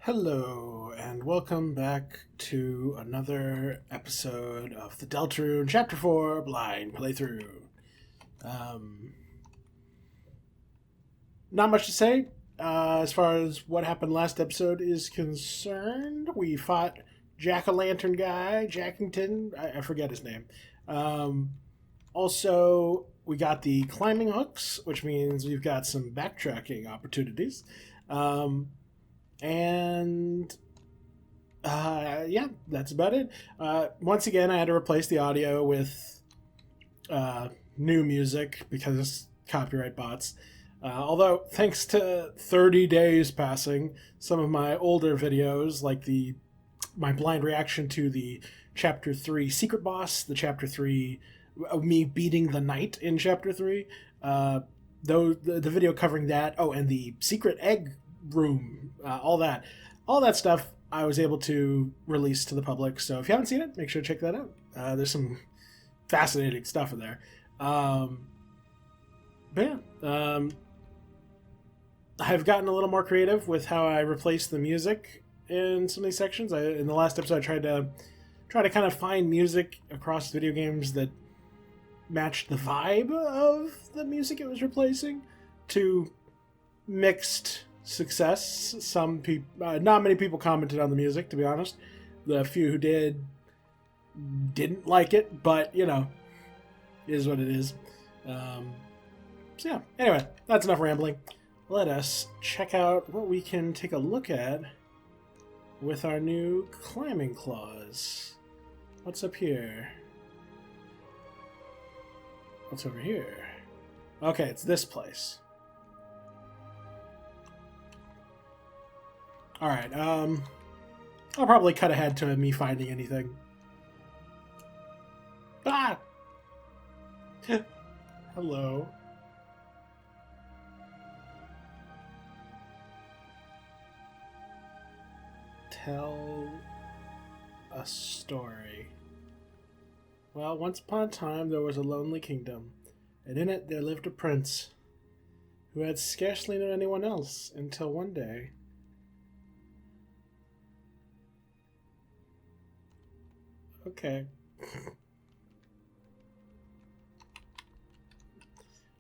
Hello, and welcome back to another episode of the Deltarune Chapter 4 Blind Playthrough. Not much to say as far as what happened last episode is concerned. We fought Jack-o'-lantern guy, Jackington, I forget his name. Also, we got the climbing hooks, which means we've got some backtracking opportunities. Yeah, that's about it. Once again, I had to replace the audio with new music because copyright bots. Although, thanks to 30 days passing, some of my older videos, like my blind reaction to the Chapter 3 Secret Boss, the Chapter 3 me beating the knight in Chapter 3, though the video covering that, and the secret egg room, all that stuff I was able to release to the public. So if you haven't seen it, make sure to check that out. There's some fascinating stuff in there. I've gotten a little more creative with how I replace the music in some of these sections. In the last episode, I tried to kind of find music across video games that matched the vibe of the music it was replacing, to mixed success. Some people, not many people commented on the music, to be honest. The few who didn't like it, but it is what it is. So yeah, anyway, that's enough rambling. Let us check out what we can take a look at with our new climbing claws. What's up here? What's over here? Okay, it's this place. Alright, I'll probably cut ahead to me finding anything. Ah! Hello. Tell a story. Well, once upon a time there was a lonely kingdom, and in it there lived a prince who had scarcely known anyone else until one day. Okay.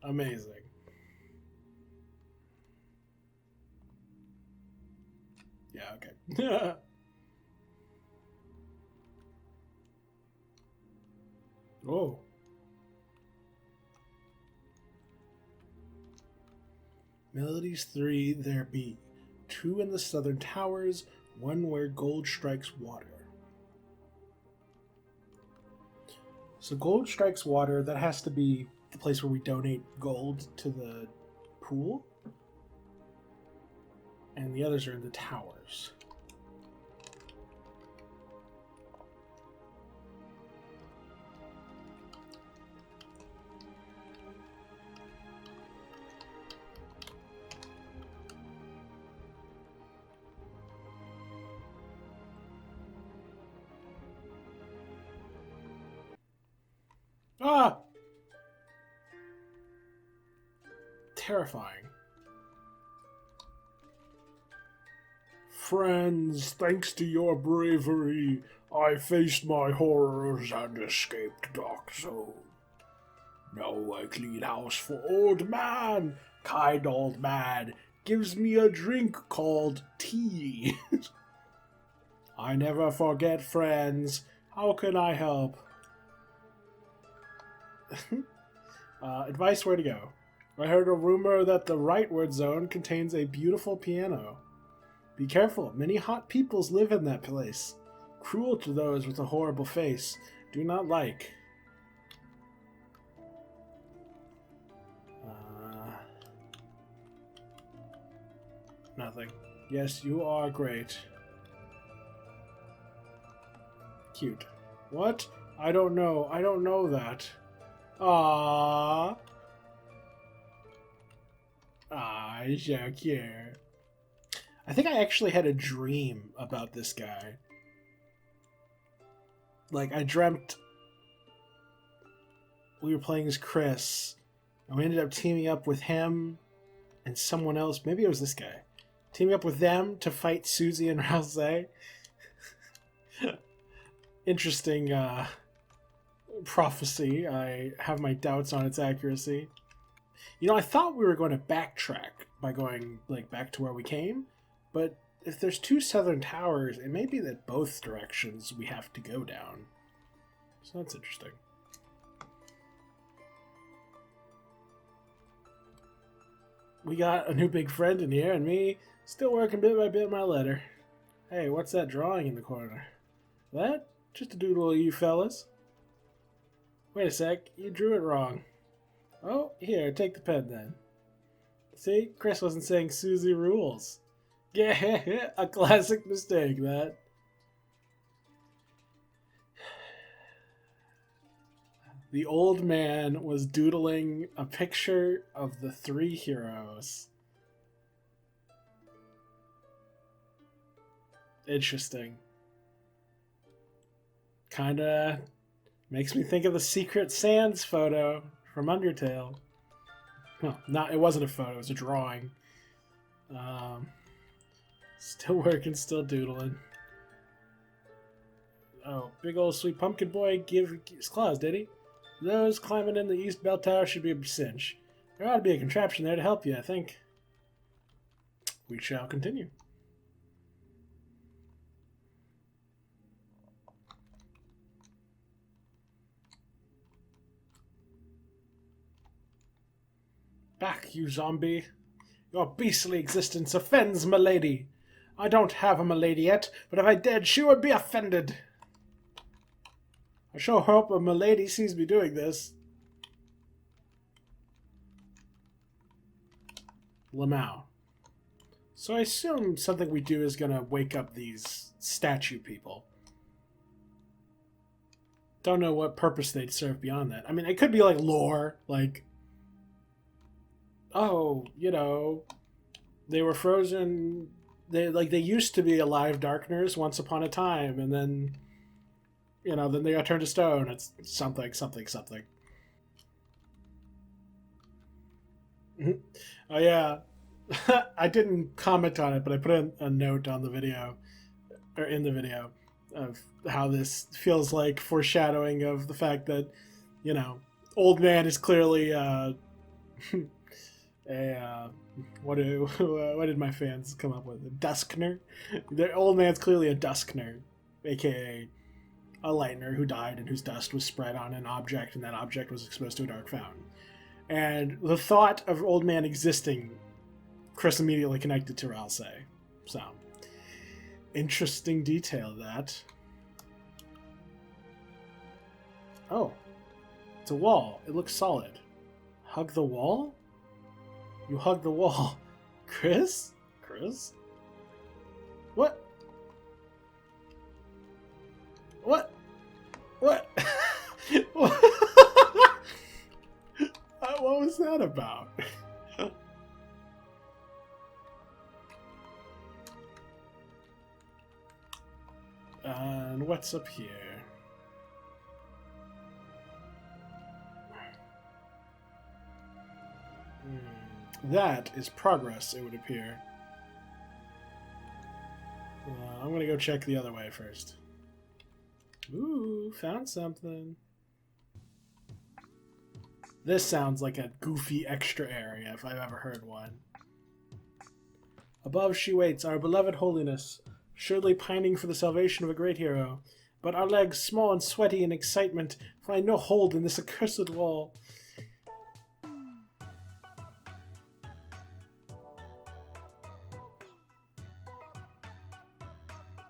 Amazing. Yeah, okay. Oh. Melodies 3 there be, 2 in the southern towers, 1 where gold strikes water. So gold strikes water, that has to be the place where we donate gold to the pool. And the others are in the towers. Ah! Terrifying. Friends, thanks to your bravery, I faced my horrors and escaped Dark Zone. Now I clean house for old man. Kind old man gives me a drink called tea. I never forget, friends. How can I help? Advice where to go. I heard a rumor that the rightward zone contains a beautiful piano. Be careful, many hot peoples live in that place. Cruel to those with a horrible face. Do not like. Nothing. Yes, you are great. Cute. What? I don't know. I don't know that. Aww. Ah, so cute. I think I actually had a dream about this guy. Like, I dreamt we were playing as Chris, and we ended up teaming up with him and someone else. Maybe it was this guy. Teaming up with them to fight Susie and Ralsei. Interesting prophecy. I have my doubts on its accuracy. You know, I thought we were going to backtrack by going like back to where we came, but if there's two southern towers, it may be that both directions we have to go down. So that's interesting. We got a new big friend in here, and me still working bit by bit my letter. Hey, what's that drawing in the corner? That? Just a doodle of you fellas. Wait a sec, you drew it wrong. Oh, here, take the pen then. See, Chris wasn't saying Susie rules. Yeah, a classic mistake, that. The old man was doodling a picture of the three heroes. Interesting. Kinda makes me think of the Secret Sands photo from Undertale. Well, it wasn't a photo, it was a drawing. Still working, still doodling. Oh, big old sweet pumpkin boy give his claws, did he? Those climbing in the East Bell Tower should be a cinch. There ought to be a contraption there to help you, I think. We shall continue. Back, you zombie. Your beastly existence offends milady. I don't have a milady yet, but if I did, she would be offended. I sure hope a milady sees me doing this. Lamau. So I assume something we do is going to wake up these statue people. Don't know what purpose they'd serve beyond that. I mean, it could be like lore, like, oh, you know, they were frozen. They used to be alive darkners once upon a time, and then, you know, then they got turned to stone. It's something. Oh yeah, I didn't comment on it, but I put a note on the video, or in the video, of how this feels like foreshadowing of the fact that, you know, old man is clearly what did my fans come up with? A Duskner? The old man's clearly a Duskner, aka a Lightner who died and whose dust was spread on an object, and that object was exposed to a dark fountain. And the thought of old man existing, Chris immediately connected to Ralsei. So, interesting detail, that. Oh, it's a wall. It looks solid. Hug the wall? You hug the wall. Chris? What? What? What? What was that about? And what's up here? That is progress, it would appear. I'm gonna go check the other way first. Ooh, found something. This sounds like a goofy extra area if I've ever heard one. Above she waits, our beloved holiness, surely pining for the salvation of a great hero. But our legs, small and sweaty in excitement, find no hold in this accursed wall.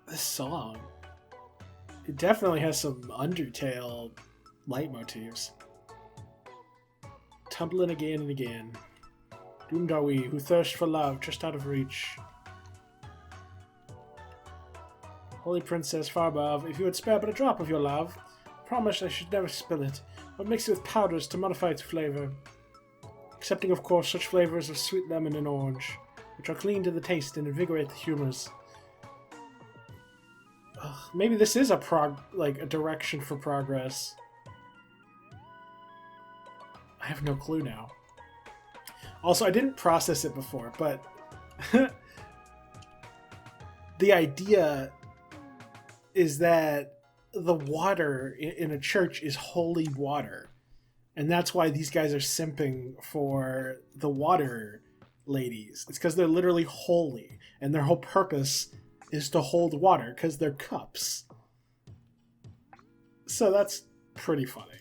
This song, it definitely has some Undertale leitmotifs. Tumbling again and again. Doomed are we, who thirst for love just out of reach. Holy princess far above, if you would spare but a drop of your love, promise I should never spill it, but mix it with powders to modify its flavor. Excepting, of course, such flavors of sweet lemon and orange, which are clean to the taste and invigorate the humors. Ugh, maybe this is a direction for progress. I have no clue now. Also, I didn't process it before, but the idea is that the water in a church is holy water. And that's why these guys are simping for the water ladies. It's because they're literally holy. And their whole purpose is to hold water because they're cups. So that's pretty funny.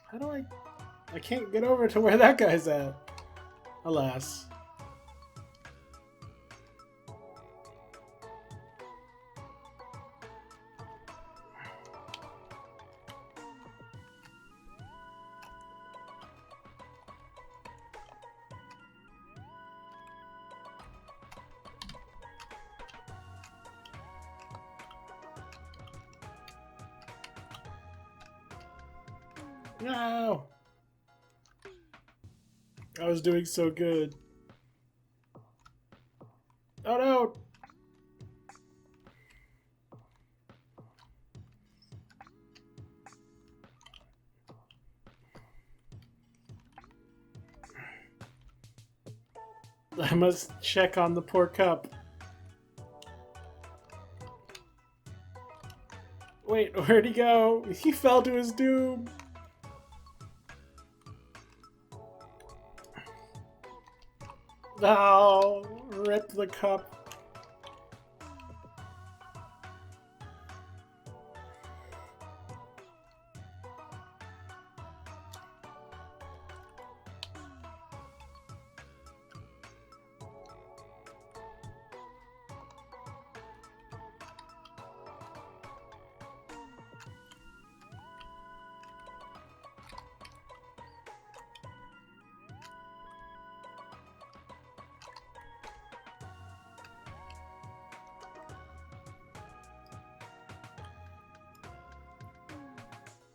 How do I can't get over to where that guy's at. Alas. No! I was doing so good. Oh no! I must check on the poor cup. Wait, where'd he go? He fell to his doom. Oh, rip the cup.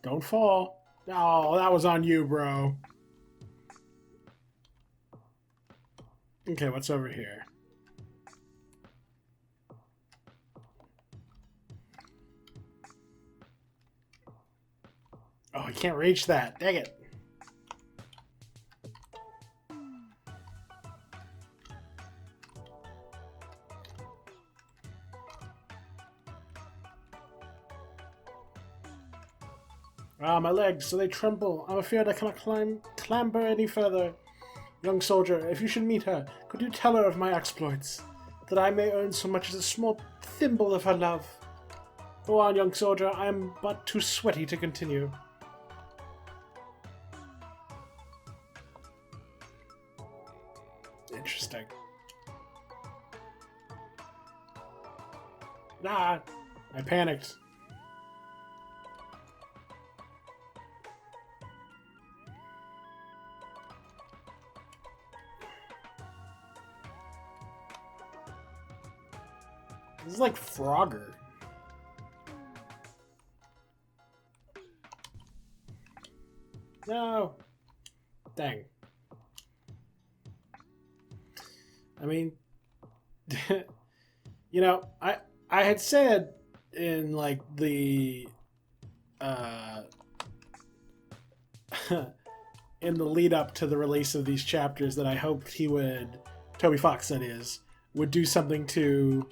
Don't fall. Oh, that was on you, bro. Okay, what's over here? Oh, I can't reach that. Dang it. Ah, my legs, so they tremble. I'm afraid I cannot clamber any further. Young soldier, if you should meet her, could you tell her of my exploits, that I may earn so much as a small thimble of her love? Go on, young soldier, I am but too sweaty to continue. Interesting. Ah, I panicked. This is like Frogger. No. Dang. I mean, you know, I had said in like the in the lead up to the release of these chapters that I hoped he would, Toby Fox that is, would do something to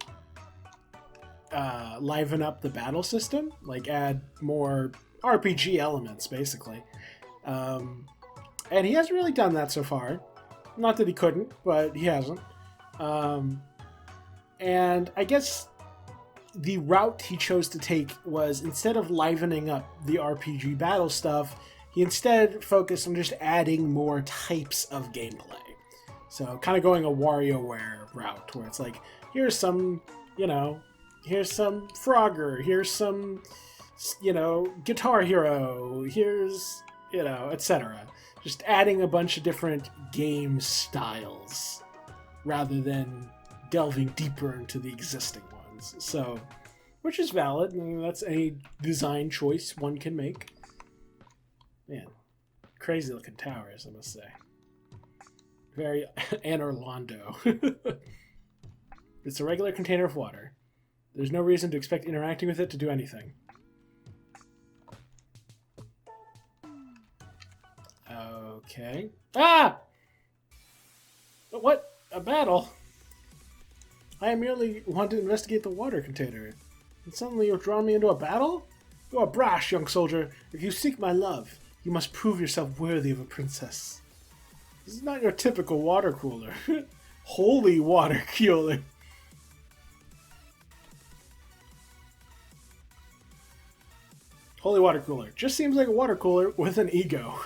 liven up the battle system, like add more RPG elements, basically. And he hasn't really done that so far. Not that he couldn't, but he hasn't. And I guess the route he chose to take was, instead of livening up the RPG battle stuff, he instead focused on just adding more types of gameplay. So kind of going a WarioWare route, where it's like, here's some, you know, here's some Frogger, here's some, you know, Guitar Hero, here's, you know, etc. Just adding a bunch of different game styles rather than delving deeper into the existing ones. So, which is valid. I mean, that's a design choice one can make. Man, crazy looking towers, I must say. Very Anne Orlando. It's a regular container of water. There's no reason to expect interacting with it to do anything. Okay. Ah! What? A battle? I merely want to investigate the water container. And suddenly you've drawn me into a battle? You are brash, young soldier. If you seek my love, you must prove yourself worthy of a princess. This is not your typical water cooler. Holy water cooler. Holy water cooler. Just seems like a water cooler with an ego.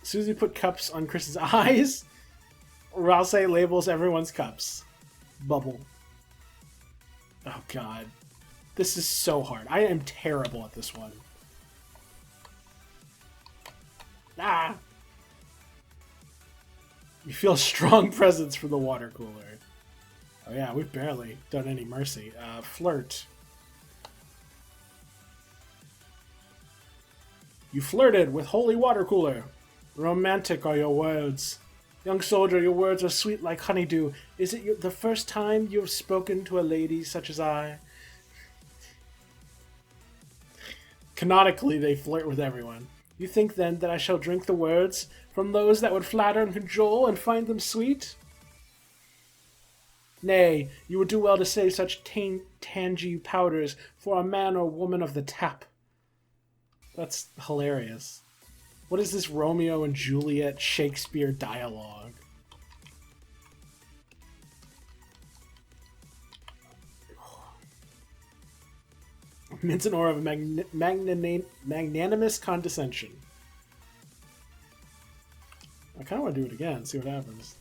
Susie put cups on Chris's eyes. Ralsei labels everyone's cups. Bubble. Oh god. This is so hard. I am terrible at this one. Ah! You feel a strong presence from the water cooler. Oh yeah, we've barely done any mercy. Flirt. You flirted with holy water cooler. Romantic are your words. Young soldier, your words are sweet like honeydew. Is it the first time you have spoken to a lady such as I? Canonically, they flirt with everyone. You think then that I shall drink the words from those that would flatter and cajole and find them sweet? Nay, you would do well to save such tangy powders for a man or woman of the tap. That's hilarious. What is this Romeo and Juliet Shakespeare dialogue? Mints an aura of magnanimous condescension. I kind of want to do it again, see what happens.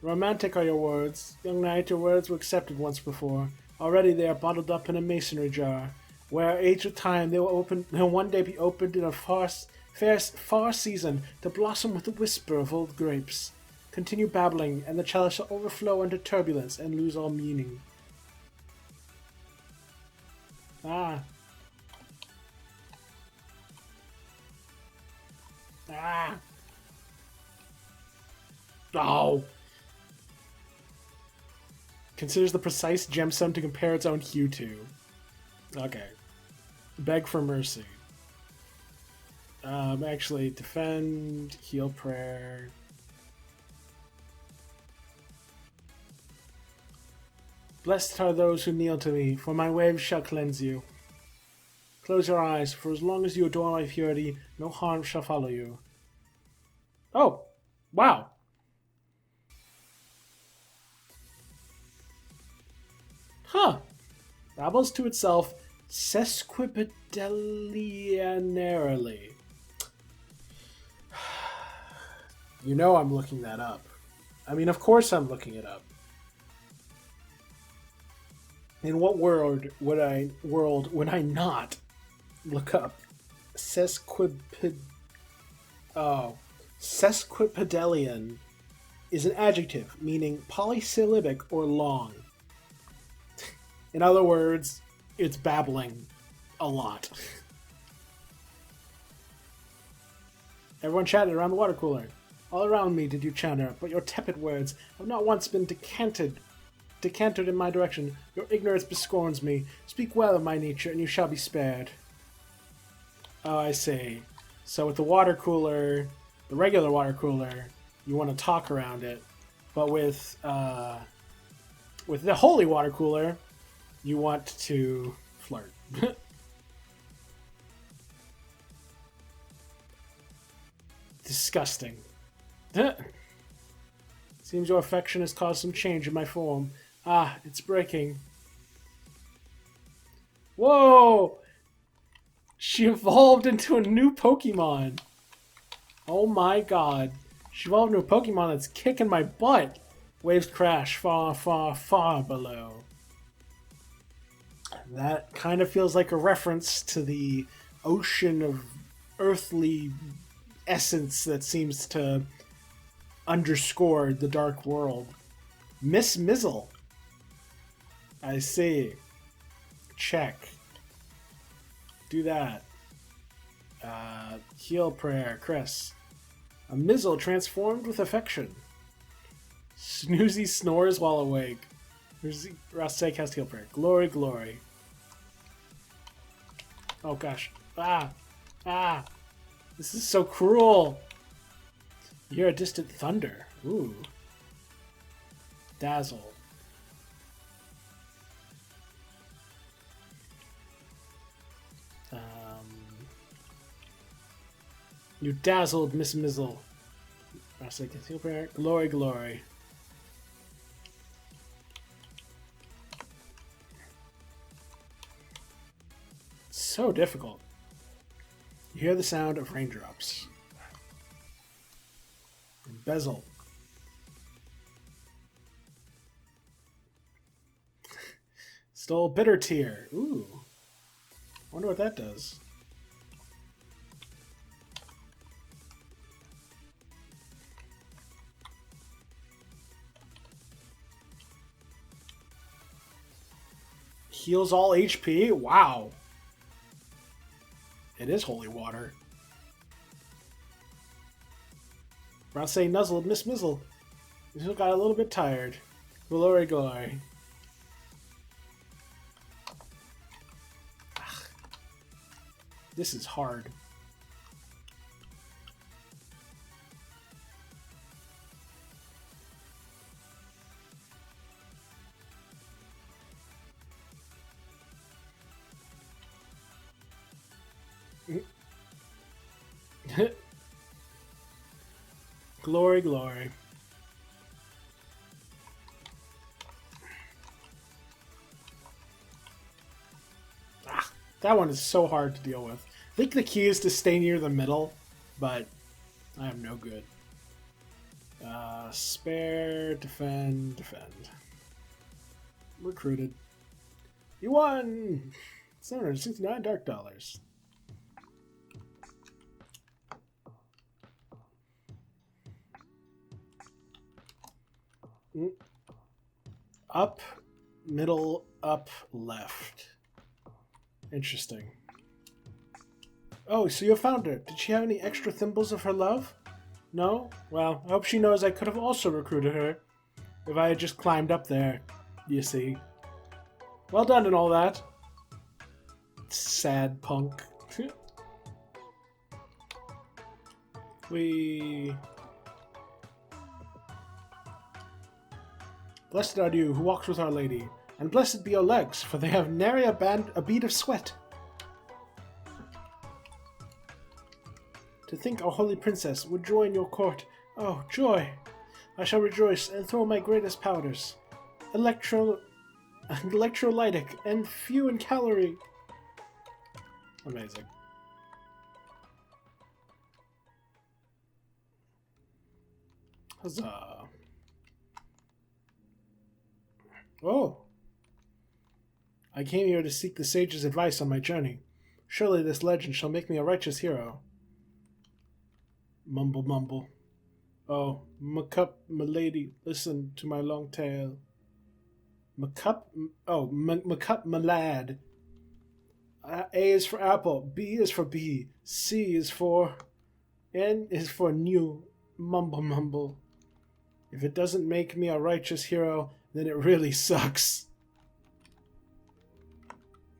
Romantic are your words. Young knight, your words were accepted once before. Already they are bottled up in a masonry jar, where age of time they will one day be opened in a far season to blossom with the whisper of old grapes. Continue babbling, and the chalice shall overflow into turbulence and lose all meaning. Ah. Ah. Oh. Considers the precise gemstone to compare its own hue to. Okay. Beg for mercy. Actually, defend, heal prayer. Blessed are those who kneel to me, for my waves shall cleanse you. Close your eyes, for as long as you adore my purity, no harm shall follow you. Oh! Wow! Huh! Babbles to itself sesquipedalianarily. You know I'm looking that up. I mean, of course I'm looking it up. In what world would I not look up sesquipedalian is an adjective meaning polysyllabic or long. In other words, it's babbling a lot. Everyone chatted around the water cooler. All around me did you chatter, but your tepid words have not once been decanted in my direction. Your ignorance bescorns me. Speak well of my nature, and you shall be spared. Oh, I see. So with the water cooler, the regular water cooler, you want to talk around it, but with the holy water cooler, you want to flirt. Disgusting. Seems your affection has caused some change in my form. Ah, it's breaking. Whoa! She evolved into a new Pokemon. Oh my god. She evolved into a Pokemon that's kicking my butt. Waves crash far, far, far below. That kind of feels like a reference to the ocean of earthly essence that seems to underscore the dark world. Miss Mizzle. I see. Check. Do that. Heal prayer, Chris. A Mizzle transformed with affection. Snoozy snores while awake. Ralsei cast heal prayer. Glory, glory. Oh gosh. Ah! Ah! This is so cruel! You hear a distant thunder. Ooh. Dazzle. You dazzled Miss Mizzle. Ralsei cast heal prayer. Glory, glory. So difficult. You hear the sound of raindrops. Bezel. Stole Bitter Tear. Ooh. Wonder what that does. Heals all HP? Wow. It is holy water. Ralsei nuzzled Miss Mizzle. Mizzle got a little bit tired. Glory, glory. Ugh. This is hard. Glory, glory. Ah, that one is so hard to deal with. I think the key is to stay near the middle, but I am no good. Spare, defend, defend. Recruited. You won! 769 dark dollars. Up, middle, up, left. Interesting. Oh, so you found her. Did she have any extra thimbles of her love? No? Well, I hope she knows I could have also recruited her if I had just climbed up there, you see. Well done and all that. Sad punk. Blessed are you who walks with Our Lady, and blessed be your legs, for they have nary a bead of sweat. To think our holy princess would join your court. Oh, joy! I shall rejoice and throw my greatest powders. Electrolytic and few in calorie. Amazing. Huzzah. Oh. I came here to seek the sage's advice on my journey. Surely this legend shall make me a righteous hero. Mumble, mumble. Oh, Macup, m'lady, listen to my long tale. Macup, oh, Macup, m'lad. A is for apple, B is for bee, C is for... N is for new. Mumble, mumble. If it doesn't make me a righteous hero, then it really sucks.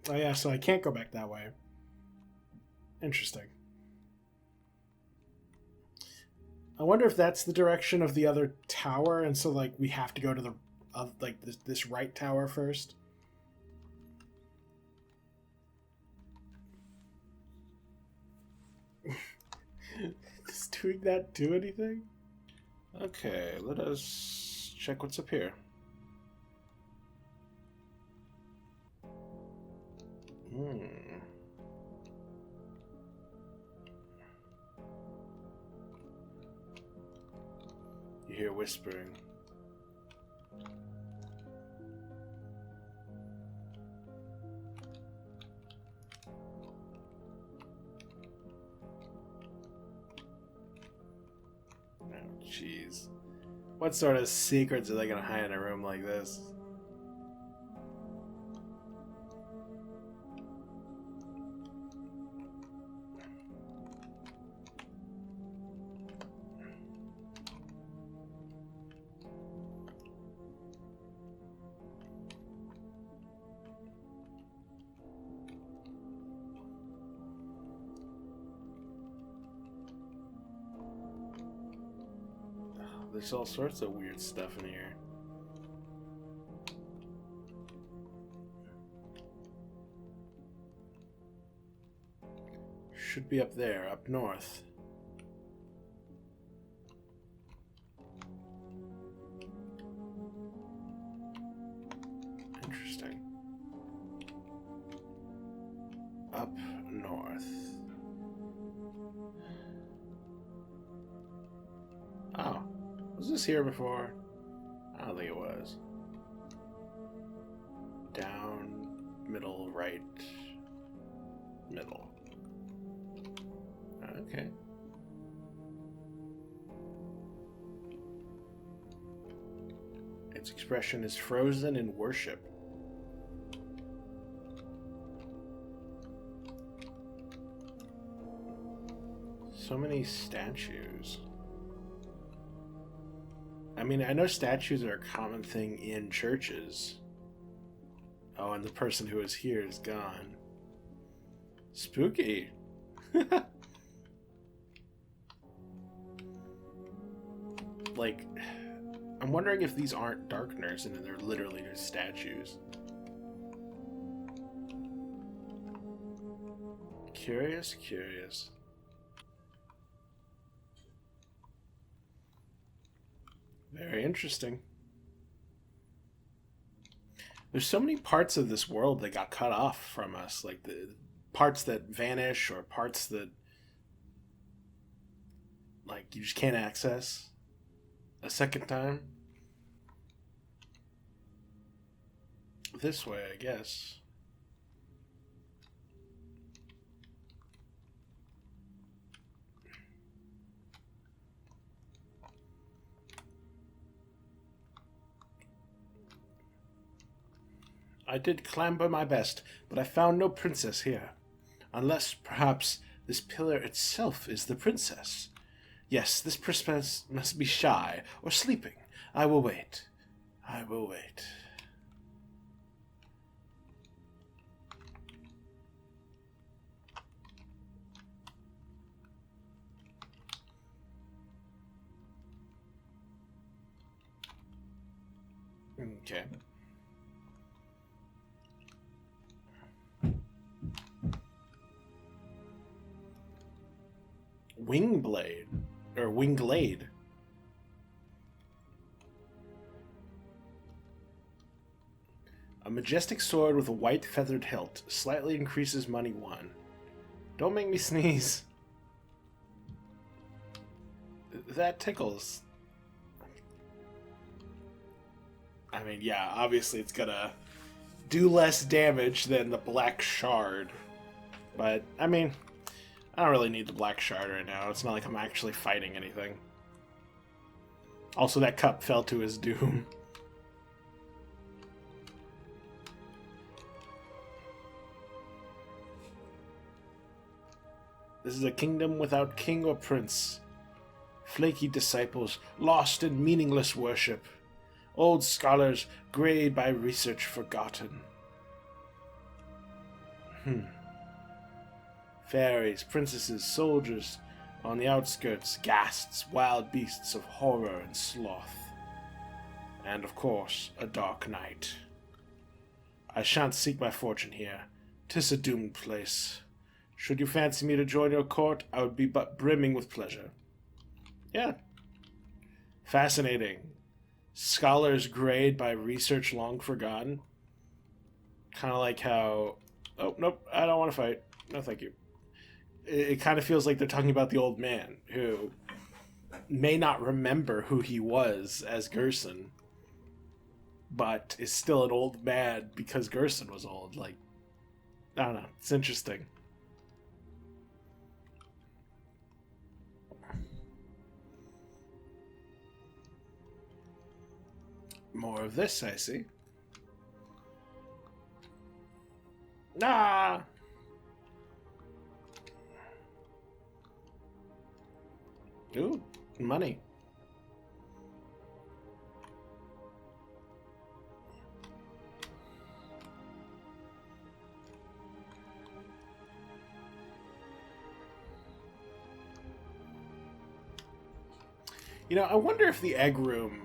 Oh yeah, so I can't go back that way. Interesting. I wonder if that's the direction of the other tower, and so like we have to go to the like this right tower first. Does doing that do anything? Okay, let us check what's up here. You hear whispering. Oh, jeez. What sort of secrets are they gonna hide in a room like this? there's all sorts of weird stuff in here. Should be up there, up north. Interesting. Up north. Oh, was this here before? I don't think it was. Down, middle, right, middle. Okay. Its expression is frozen in worship. So many statues. I mean, I know statues are a common thing in churches. Oh, and the person who was here is gone. Spooky. Like, I'm wondering if these aren't darkeners and they're literally just statues. Curious, curious. Very interesting. There's so many parts of this world that got cut off from us, like the parts that vanish or parts that like you just can't access a second time. This way, I guess. I did clamber my best, but I found no princess here. Unless, perhaps, this pillar itself is the princess. Yes, this princess must be shy or sleeping. I will wait. I will wait. Okay. Wingblade. Or Wingblade. A majestic sword with a white feathered hilt. Slightly increases money 1. Don't make me sneeze. That tickles. I mean, yeah, obviously it's gonna do less damage than the black shard. But, I mean, I don't really need the black shard right now. It's not like I'm actually fighting anything. Also, that cup fell to his doom. This is a kingdom without king or prince. Flaky disciples, lost in meaningless worship. Old scholars, grayed by research forgotten. Fairies, princesses, soldiers, on the outskirts, ghasts, wild beasts of horror and sloth. And, of course, a dark night. I shan't seek my fortune here. 'Tis a doomed place. Should you fancy me to join your court, I would be but brimming with pleasure. Yeah. Fascinating. Scholars grayed by research long forgotten. Kind of like how... Oh, nope, I don't want to fight. No, thank you. It kind of feels like they're talking about the old man, who may not remember who he was as Gerson, but is still an old man because Gerson was old. Like, I don't know. It's interesting. More of this, I see. Ah! Ooh, money. You know, I wonder if the egg room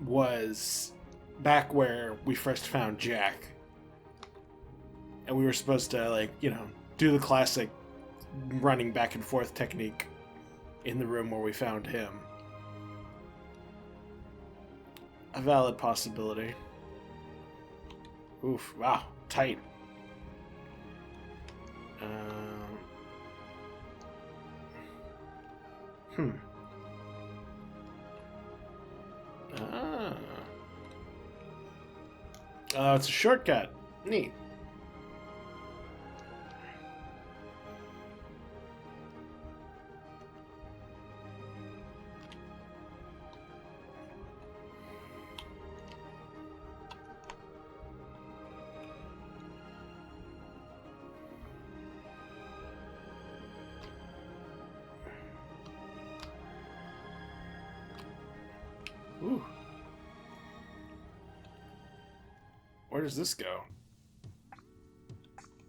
was back where we first found Jack. And we were supposed to, like, you know, do the classic running back and forth technique in the room where we found him. A valid possibility. Oof, wow, tight. Oh, it's a shortcut. Neat. Ooh. Where does this go?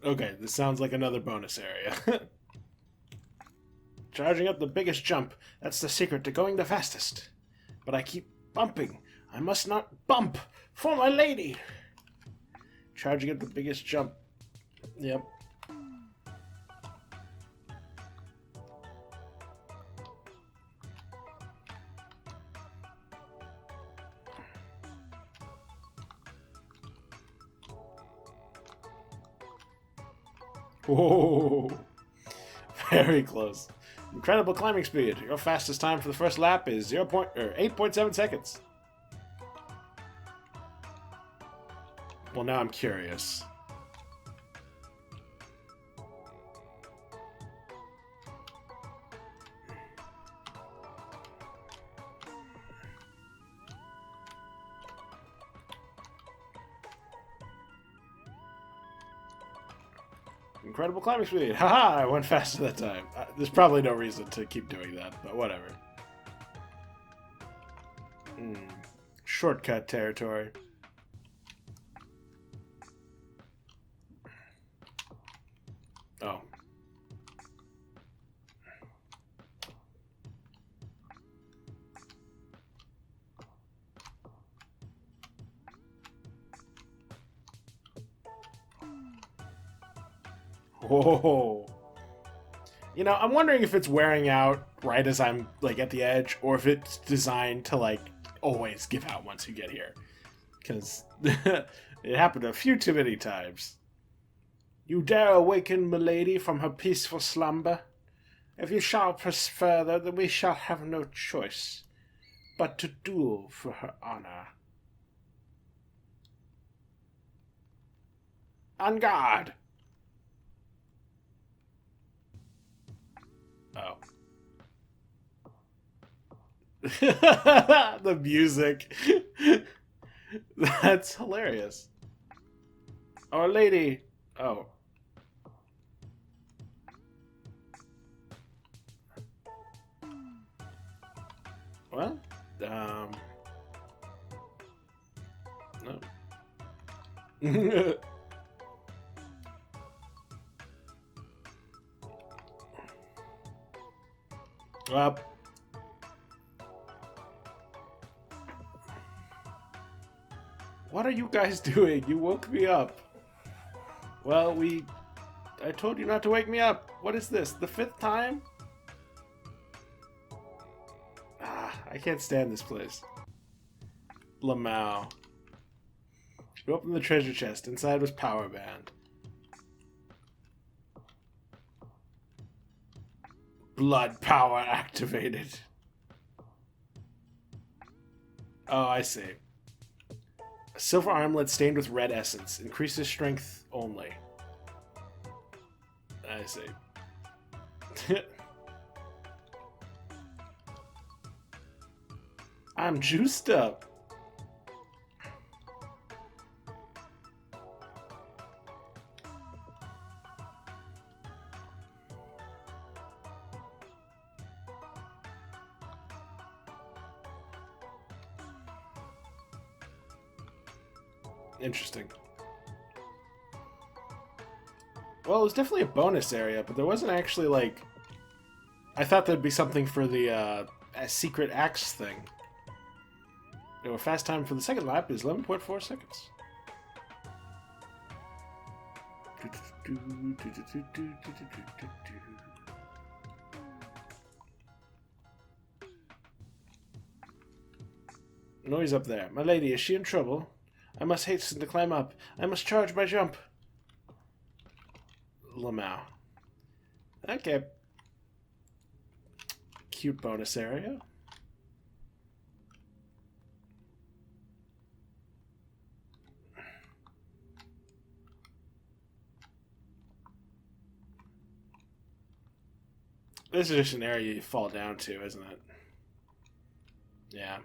Okay, this sounds like another bonus area. Charging up the biggest jump. That's the secret to going the fastest. But I keep bumping. I must not bump. For my lady. Charging up the biggest jump. Yep. Whoa. Very close. Incredible climbing speed. Your fastest time for the first lap is 8.7 seconds. Well, now I'm curious. Incredible climbing speed. Haha, I went faster that time. There's probably no reason to keep doing that, but whatever. Shortcut territory. Oh. Whoa. You know, I'm wondering if it's wearing out right as I'm, like, at the edge, or if it's designed to, like, always give out once you get here. Because it happened a few too many times. You dare awaken milady from her peaceful slumber? If you shall press further, then we shall have no choice but to duel for her honor. On guard! Oh. The music. That's hilarious. Our lady. Oh. Well, no. Up. What are you guys doing? You woke me up. Well, I told you not to wake me up. What is this? The 5th time? I can't stand this place. Lamau. We opened the treasure chest. Inside was power band. Blood power activated. Oh, I see. A silver armlet stained with red essence. Increases strength only. I see. I'm juiced up. Interesting. Well, it was definitely a bonus area, but there wasn't actually, like... I thought there'd be something for the a secret axe thing. Our fast time for the second lap is 11.4 seconds. Noise up there. My lady, is she in trouble? I must hasten to climb up. I must charge my jump. Lamau. Okay. Cute bonus area. This is just an area you fall down to, isn't it? Yeah.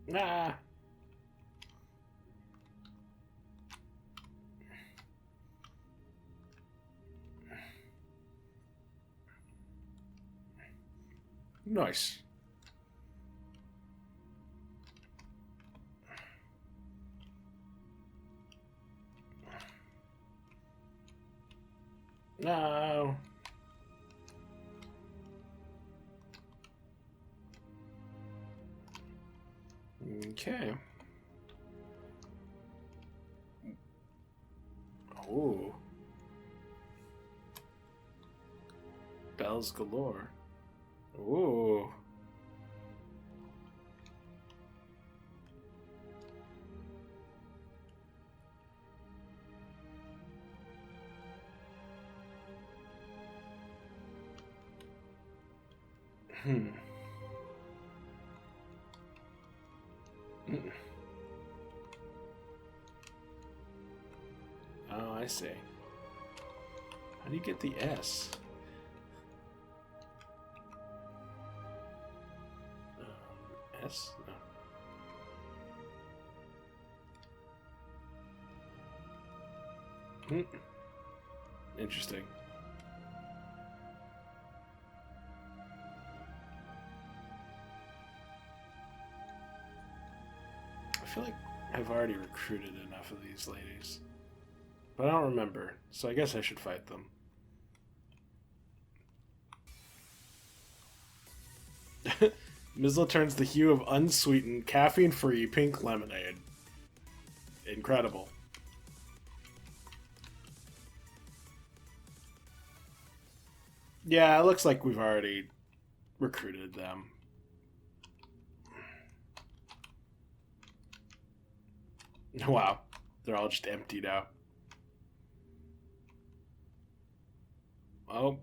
Nah. Nice. No. Okay. Oh. Bells galore. Ooh. Oh, I see. How do you get the S? S? No. Interesting. I feel like I've already recruited enough of these ladies. But I don't remember, so I guess I should fight them. Mizla turns the hue of unsweetened, caffeine-free pink lemonade. Incredible. Yeah, it looks like we've already recruited them. Wow, they're all just emptied out. Oh.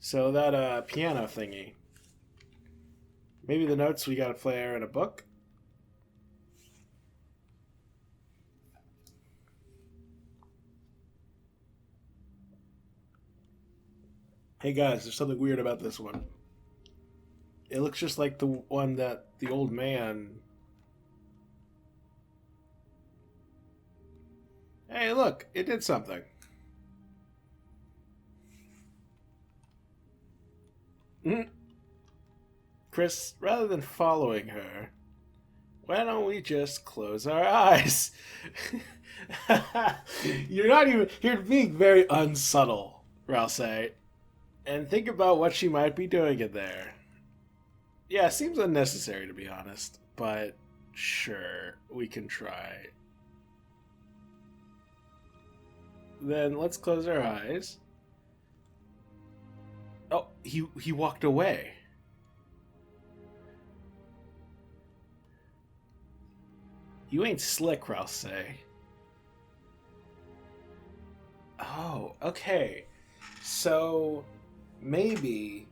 So that piano thingy. Maybe the notes we gotta play are in a book? Hey guys, there's something weird about this one. It looks just like the one that the old man... Hey, look, it did something. Chris, rather than following her, why don't we just close our eyes? You're being very unsubtle, Ralsei. And think about what she might be doing in there. Yeah, seems unnecessary to be honest, but sure, we can try. Then let's close our eyes. Oh, he walked away. You ain't slick, Ralsei. Oh, okay. So, maybe...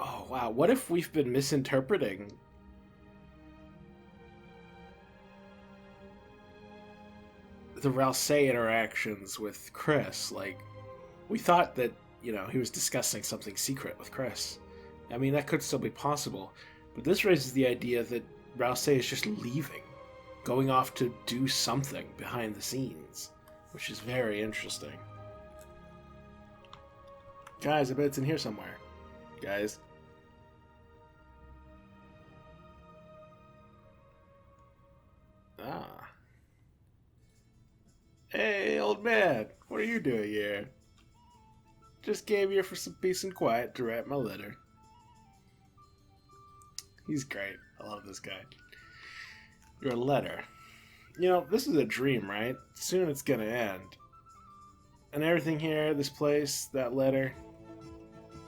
Oh, wow. What if we've been misinterpreting... the Ralsei interactions with Chris? Like, we thought that, you know, he was discussing something secret with Chris. I mean, that could still be possible. But this raises the idea that Ralsei is just leaving, going off to do something behind the scenes, which is very interesting. Guys, I bet it's in here somewhere. Guys. Ah. Hey, old man, what are you doing here? Just came here for some peace and quiet to write my letter. He's great. I love this guy. Your letter. You know, this is a dream, right? Soon it's gonna end. And everything here, this place, that letter.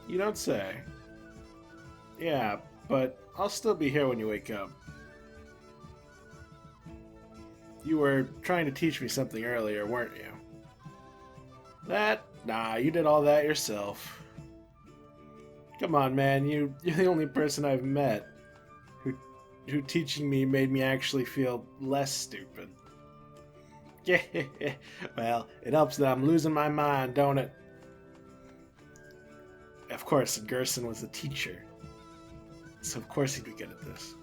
You don't say. Yeah, but I'll still be here when you wake up. You were trying to teach me something earlier, weren't you? That? Nah, you did all that yourself. Come on, man, you're the only person I've met who teaching me made me actually feel less stupid. Yeah, well, it helps that I'm losing my mind, don't it? Of course, Gerson was the teacher, so of course he'd be good at this.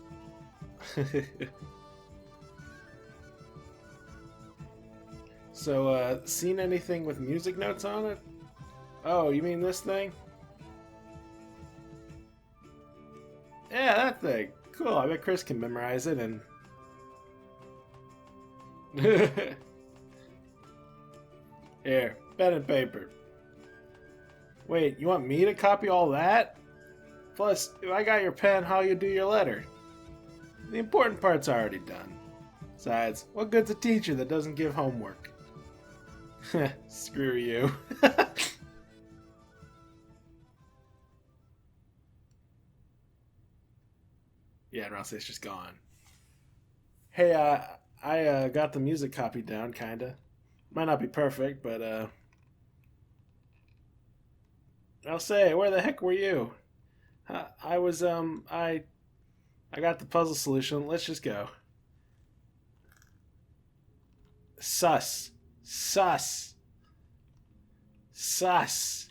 So, seen anything with music notes on it? Oh, you mean this thing? Yeah, that thing. Cool, I bet Chris can memorize it and... Here, pen and paper. Wait, you want me to copy all that? Plus, if I got your pen, how you do your letter? The important part's already done. Besides, what good's a teacher that doesn't give homework? Screw you. Yeah, Ralsei's just gone. Hey, I got the music copied down, kinda. Might not be perfect, but Ralsei, where the heck were you? I was I got the puzzle solution. Let's just go. Sus. Sus. Sus.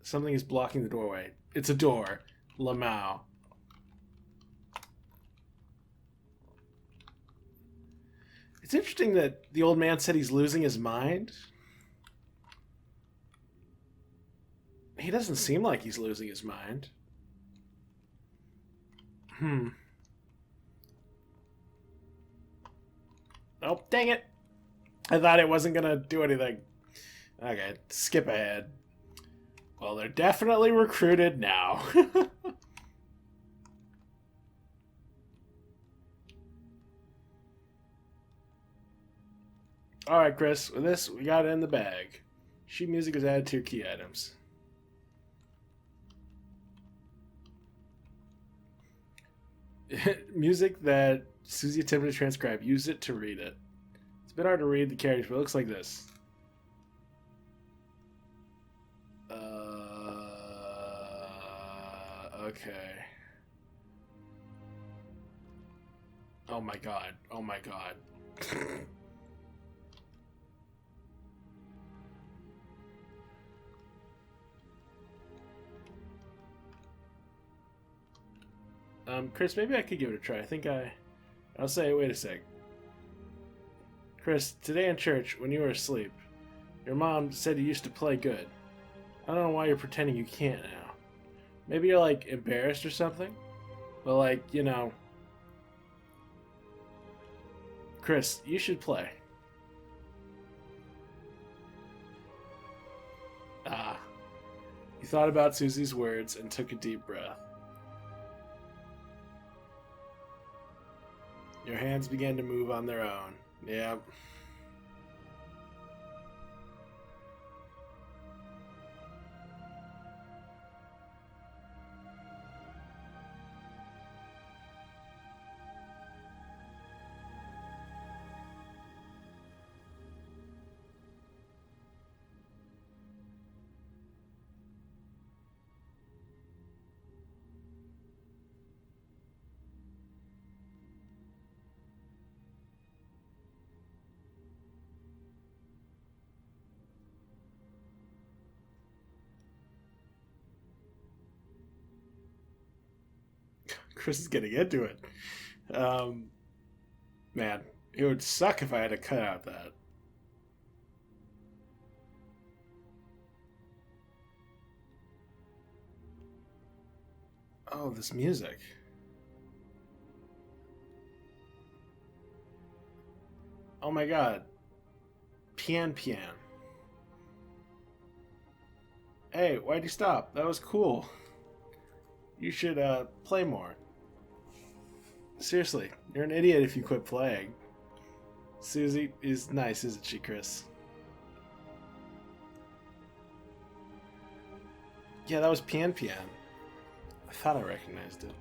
Something is blocking the doorway. It's a door. Lamau. It's interesting that the old man said he's losing his mind. He doesn't seem like he's losing his mind. Oh, dang it. I thought it wasn't going to do anything. Okay, skip ahead. Well, they're definitely recruited now. Alright, Chris, with this, we got it in the bag. Sheet music is added to your key items. Music that Susie attempted to transcribe. Use it to read it. It's a bit hard to read the characters, but it looks like this. Okay. Oh my god. Oh my god. Chris, maybe I could give it a try. I'll say, wait a sec. Chris, today in church, when you were asleep, your mom said you used to play good. I don't know why you're pretending you can't now. Maybe you're, like, embarrassed or something? But, like, you know... Chris, you should play. Ah. You thought about Susie's words and took a deep breath. Your hands began to move on their own. Yep. Chris is getting into it. Man, it would suck if I had to cut out that. Oh, this music. Oh my god. Pian. Hey, why'd you stop? That was cool. You should play more. Seriously, you're an idiot if you quit playing. Susie is nice, isn't she, Chris? Yeah, that was Pian. I thought I recognized it.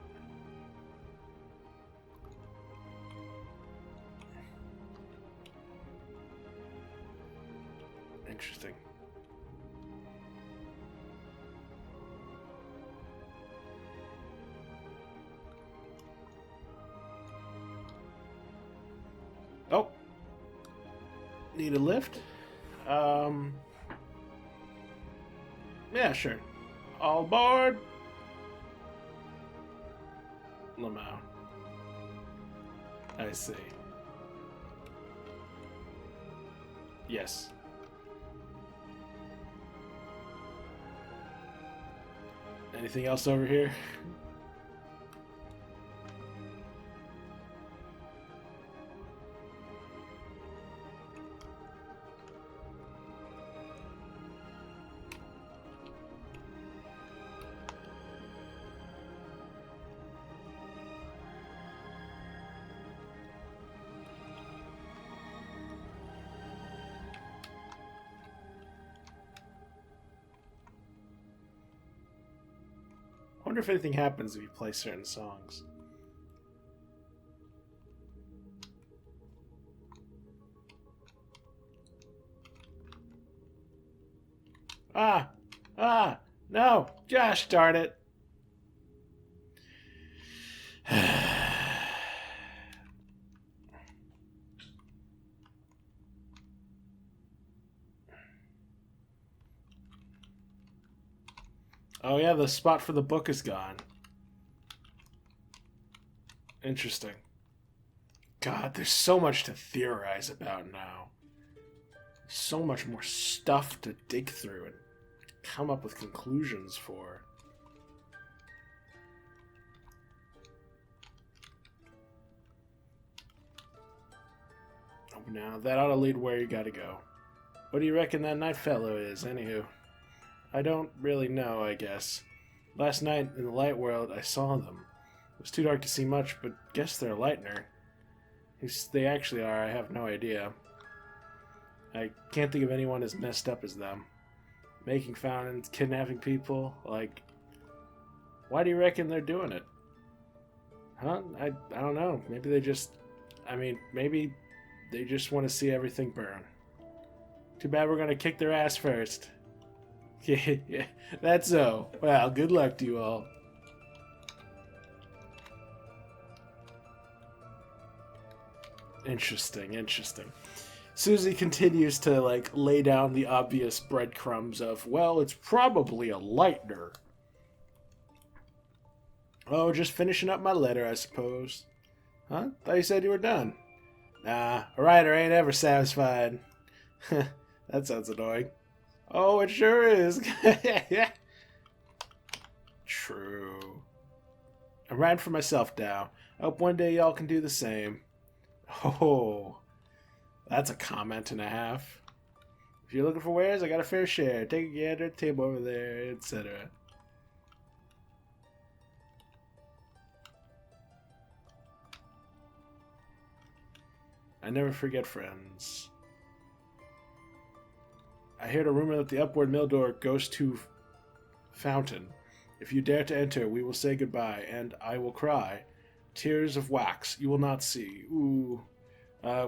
Interesting. Oh. Need a lift? Yeah, sure. All aboard! Lamau. I see. Yes. Anything else over here? I wonder if anything happens if you play certain songs. No! Gosh darn it! Oh yeah, the spot for the book is gone. Interesting. God, there's so much to theorize about now. So much more stuff to dig through and come up with conclusions for. Oh, now that ought to lead where you gotta go. What do you reckon that night fellow is, anywho? I don't really know, I guess. Last night in the light world, I saw them. It was too dark to see much, but guess they're a Lightner. Who they actually are, I have no idea. I can't think of anyone as messed up as them. Making fountains, kidnapping people, like... Why do you reckon they're doing it? Huh? I don't know. Maybe they just... maybe they just want to see everything burn. Too bad we're gonna kick their ass first. Yeah, that's so. Well, good luck to you all. Interesting. Susie continues to, lay down the obvious breadcrumbs of, well, it's probably a Lightner. Oh, just finishing up my letter, I suppose. Huh? Thought you said you were done. Nah, a writer ain't ever satisfied. That sounds annoying. Oh, it sure is. True. I'm writing for myself now. I hope one day y'all can do the same. Oh, that's a comment and a half. If you're looking for wares, I got a fair share. Take a gander at the table over there, etc. I never forget friends. I heard a rumor that the upward mill door goes to fountain. If you dare to enter, we will say goodbye, and I will cry. Tears of wax you will not see. Ooh.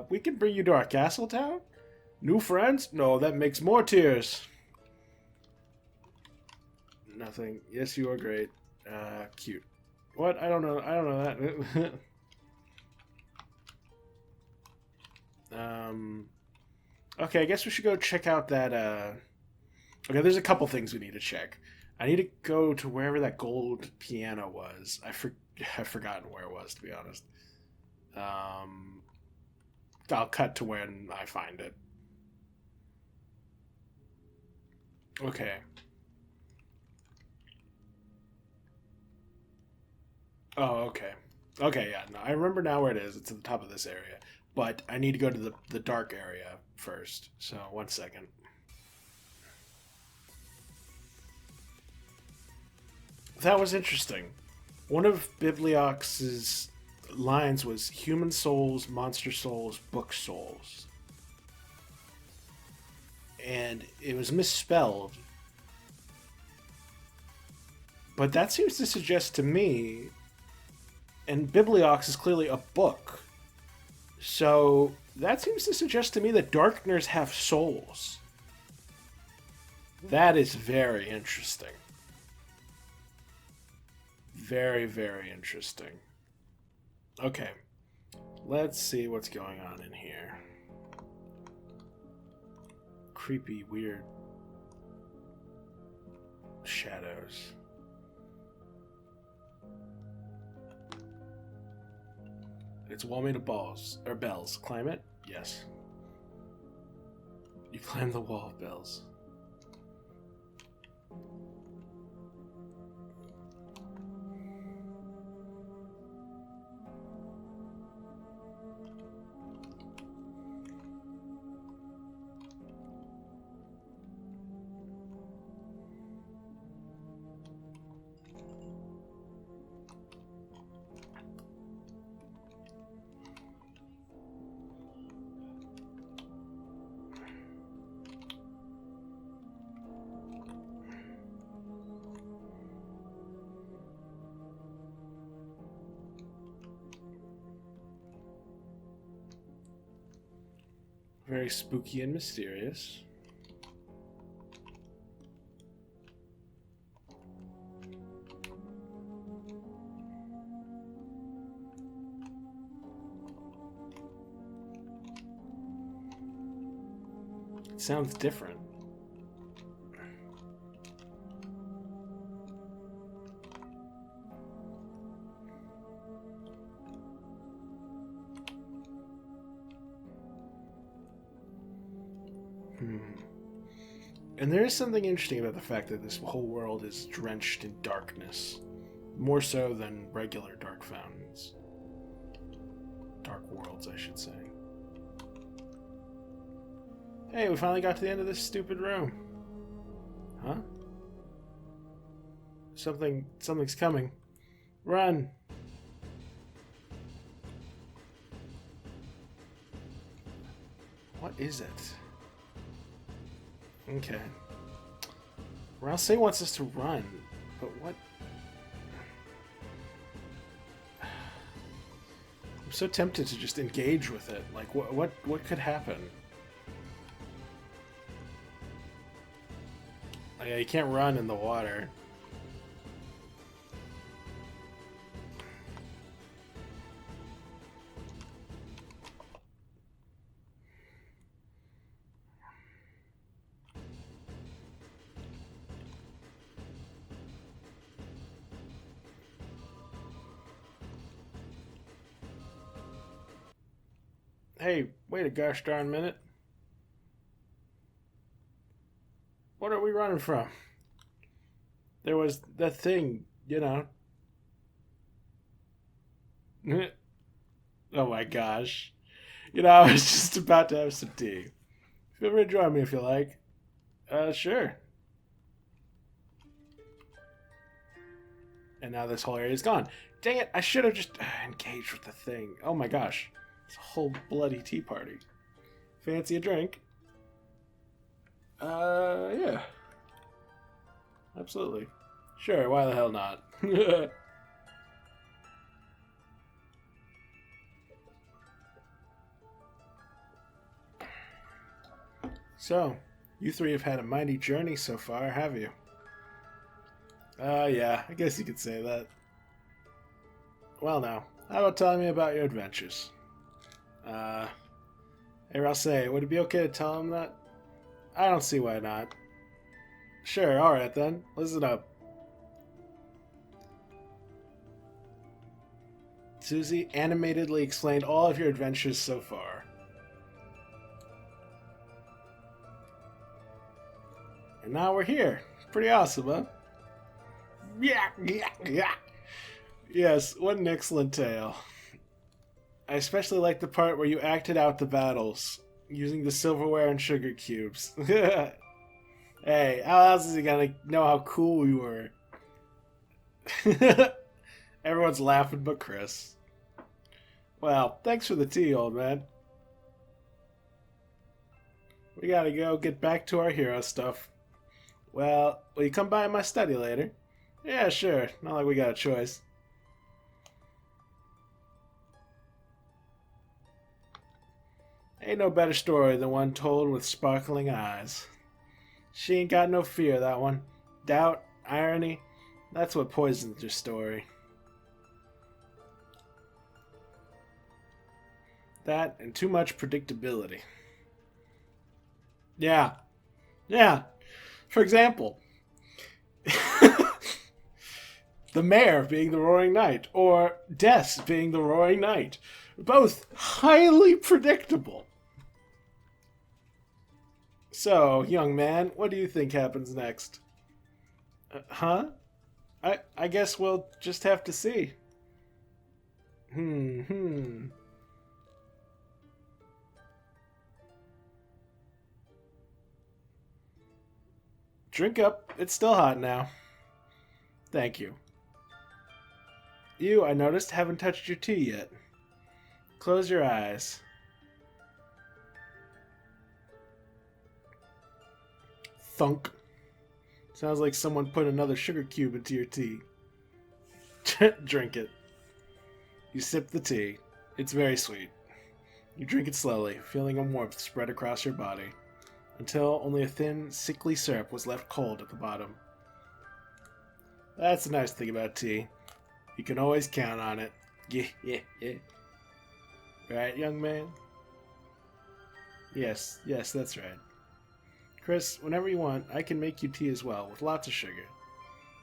We can bring you to our castle town? New friends? No, that makes more tears. Nothing. Yes, you are great. Cute. What? I don't know that. Okay, I guess we should go check out that, Okay, there's a couple things we need to check. I need to go to wherever that gold piano was. I've forgotten where it was, to be honest. I'll cut to when I find it. Okay. Oh, okay. Okay, yeah. No, I remember now where it is. It's at the top of this area. But I need to go to the dark area first. So, 1 second. That was interesting. One of Bibliox's lines was human souls, monster souls, book souls. And it was misspelled. But that seems to suggest to me, and Bibliox is clearly a book. So that seems to suggest to me that Darkners have souls. That is very interesting. Very, very interesting. Okay. Let's see what's going on in here. Creepy, weird shadows. It's a wall made of balls or bells. Climb it? Yes. You climb the wall of bells. Very spooky and mysterious. It sounds different. And there is something interesting about the fact that this whole world is drenched in darkness. More so than regular dark fountains. Dark worlds, I should say. Hey, we finally got to the end of this stupid room. Huh? Something's coming. Run! What is it? Okay. Ralsei wants us to run, but what? I'm so tempted to just engage with it. Like, what could happen? Like, you can't run in the water. Hey, wait a gosh darn minute. What are we running from? There was that thing, you know. Oh my gosh. You know, I was just about to have some tea. Feel free to join me if you like. Sure. And now this whole area is gone. Dang it, I should have just engaged with the thing. Oh my gosh. It's a whole bloody tea party. Fancy a drink? Yeah. Absolutely. Sure, why the hell not? So, you three have had a mighty journey so far, have you? Yeah, I guess you could say that. Well now, how about telling me about your adventures? Hey Ralsei, would it be okay to tell him that? I don't see why not. Sure, alright then. Listen up. Susie animatedly explained all of your adventures so far. And now we're here. Pretty awesome, huh? Yeah. Yes, what an excellent tale. I especially like the part where you acted out the battles, using the silverware and sugar cubes. Hey, how else is he gonna know how cool we were? Everyone's laughing but Chris. Well, thanks for the tea, old man. We gotta go get back to our hero stuff. Well, will you come by my study later? Yeah, sure. Not like we got a choice. Ain't no better story than one told with sparkling eyes. She ain't got no fear, that one. Doubt, irony, that's what poisons your story. That and too much predictability. Yeah. For example, the mayor being the Roaring Knight, or Des being the Roaring Knight. Both highly predictable. So, young man, what do you think happens next? Huh? I guess we'll just have to see. Drink up. It's still hot now. Thank you. You, I noticed, haven't touched your tea yet. Close your eyes. Thunk. Sounds like someone put another sugar cube into your tea. Drink it. You sip the tea. It's very sweet. You drink it slowly, feeling a warmth spread across your body, until only a thin, sickly syrup was left cold at the bottom. That's the nice thing about tea. You can always count on it. Yeah. Right, young man? Yes, that's right. Chris, whenever you want, I can make you tea as well, with lots of sugar.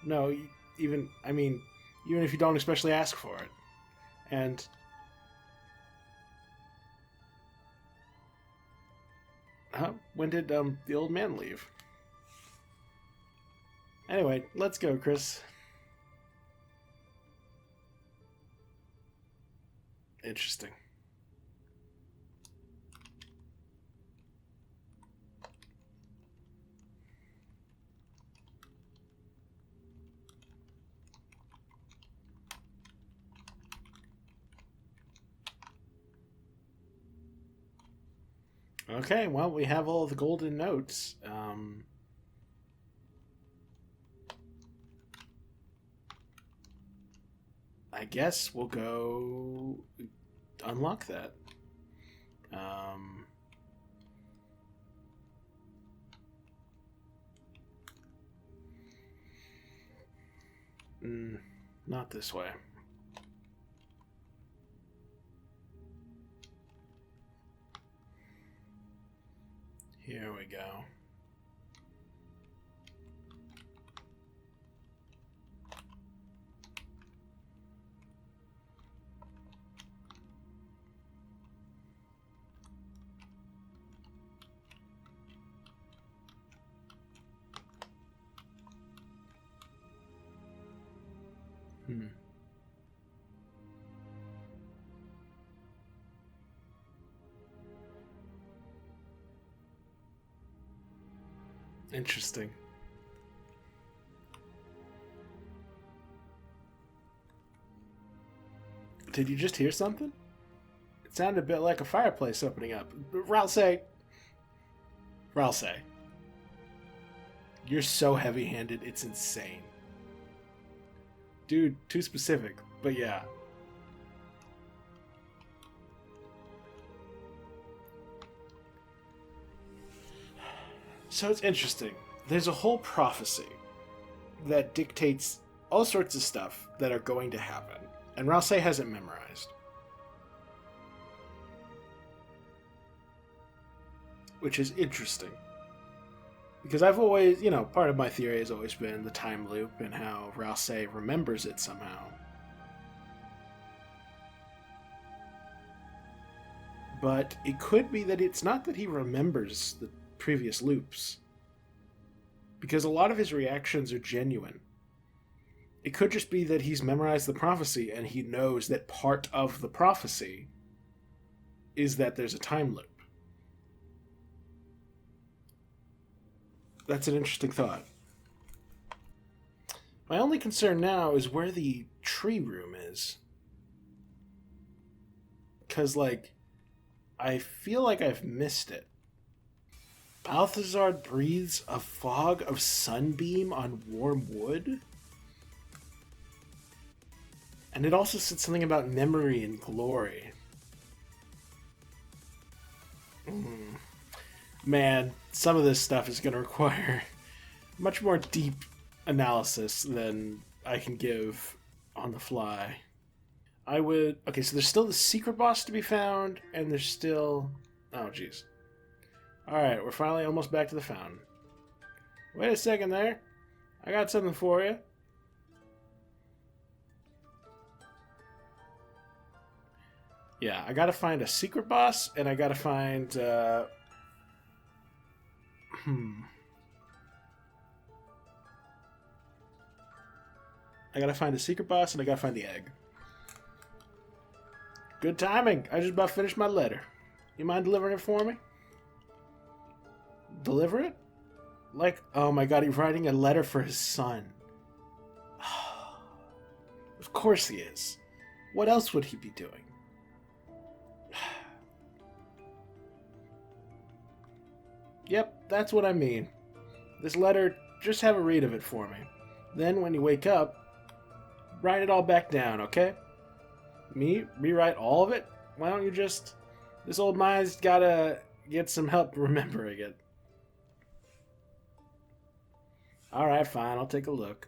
No, even if you don't especially ask for it. And... Huh? When did, the old man leave? Anyway, let's go, Chris. Interesting. Okay, well, we have all the golden notes. I guess we'll go unlock that. Not this way. Here we go. Interesting. Did you just hear something? It sounded a bit like a fireplace opening up. Ralsei. You're so heavy-handed, it's insane. Dude, too specific, but yeah. So it's interesting. There's a whole prophecy that dictates all sorts of stuff that are going to happen, and Ralsei has it memorized. Which is interesting. Because I've always, part of my theory has always been the time loop and how Ralsei remembers it somehow. But it could be that it's not that he remembers the previous loops, because a lot of his reactions are genuine. It could just be that he's memorized the prophecy and he knows that part of the prophecy is that there's a time loop. That's an interesting thought. My only concern now is where the tree room is. Because, like, I feel like I've missed it. Balthazar breathes a fog of sunbeam on warm wood? And it also said something about memory and glory. Man, some of this stuff is going to require much more deep analysis than I can give on the fly. Okay, so there's still the secret boss to be found, and there's still... Oh, jeez. Alright, we're finally almost back to the fountain. Wait a second there. I got something for you. Yeah, I gotta find a secret boss, and I gotta find, I gotta find a secret boss, and I gotta find the egg. Good timing. I just about finished my letter. You mind delivering it for me? Deliver it? Like, oh my god, he's writing a letter for his son. Of course he is. What else would he be doing? Yep, that's what I mean. This letter, just have a read of it for me. Then, when you wake up, write it all back down, okay? Me? Rewrite all of it? Why don't you just... This old mind's gotta get some help remembering it. Alright, fine, I'll take a look.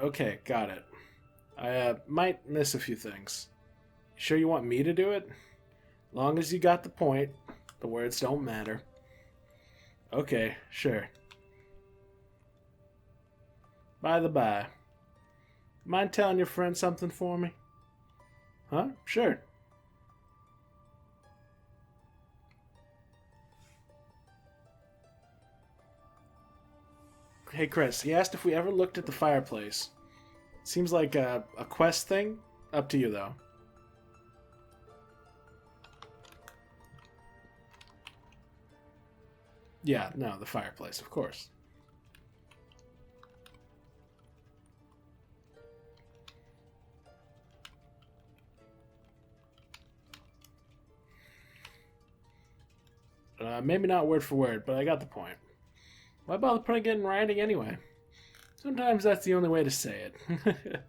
Okay, got it. I might miss a few things. Sure you want me to do it? Long as you got the point, the words don't matter. Okay, sure. By the by, mind telling your friend something for me? Huh? Sure. Hey Chris, he asked if we ever looked at the fireplace. Seems like a quest thing. Up to you though. Yeah, no, the fireplace, of course. Maybe not word for word, but I got the point. Why bother putting it in writing anyway? Sometimes that's the only way to say it.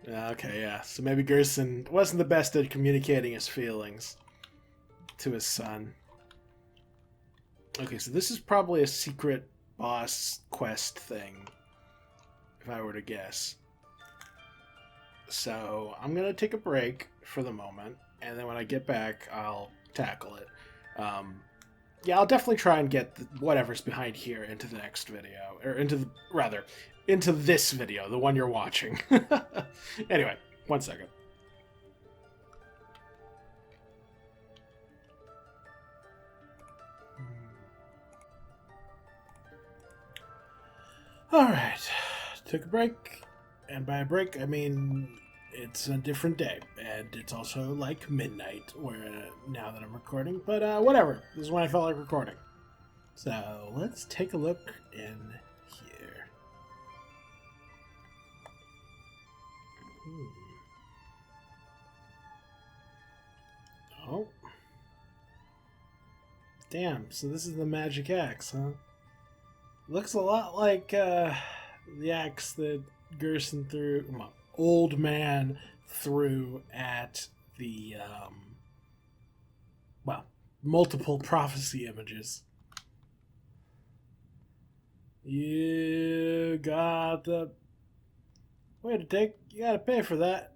Okay, yeah. So maybe Gerson wasn't the best at communicating his feelings to his son. Okay, so this is probably a secret boss quest thing, if I were to guess. So I'm going to take a break for the moment, and then when I get back, I'll tackle it. Yeah, I'll definitely try and get whatever's behind here into the next video, or into this video, the one you're watching. Anyway, 1 second. Alright, took a break, and by a break I mean it's a different day, and it's also like midnight now that I'm recording, but whatever, this is when I felt like recording. So let's take a look in here. Oh. Damn, so this is the magic axe, huh? Looks a lot like the axe that Gerson threw, old man threw at the, multiple prophecy images. You got the... Wait a tick, you gotta pay for that.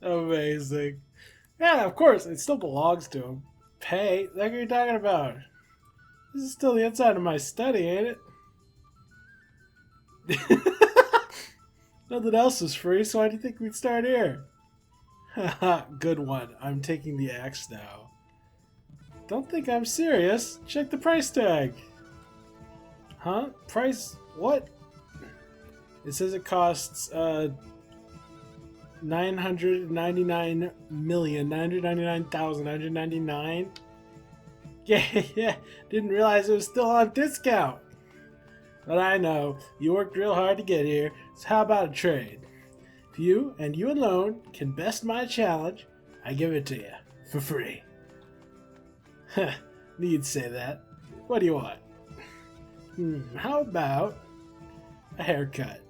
Amazing. Yeah, of course, it still belongs to him. Pay? Like, what are you talking about? This is still the inside of my study, ain't it? Nothing else is free, so why do you think we'd start here? Haha, good one. I'm taking the axe now. Don't think I'm serious. Check the price tag. Huh? Price? What? It says it costs 999,999,999. Yeah. Didn't realize it was still on discount. But I know you worked real hard to get here. So how about a trade? If you and you alone can best my challenge, I give it to you for free. Huh, knew you'd say that. What do you want? How about a haircut?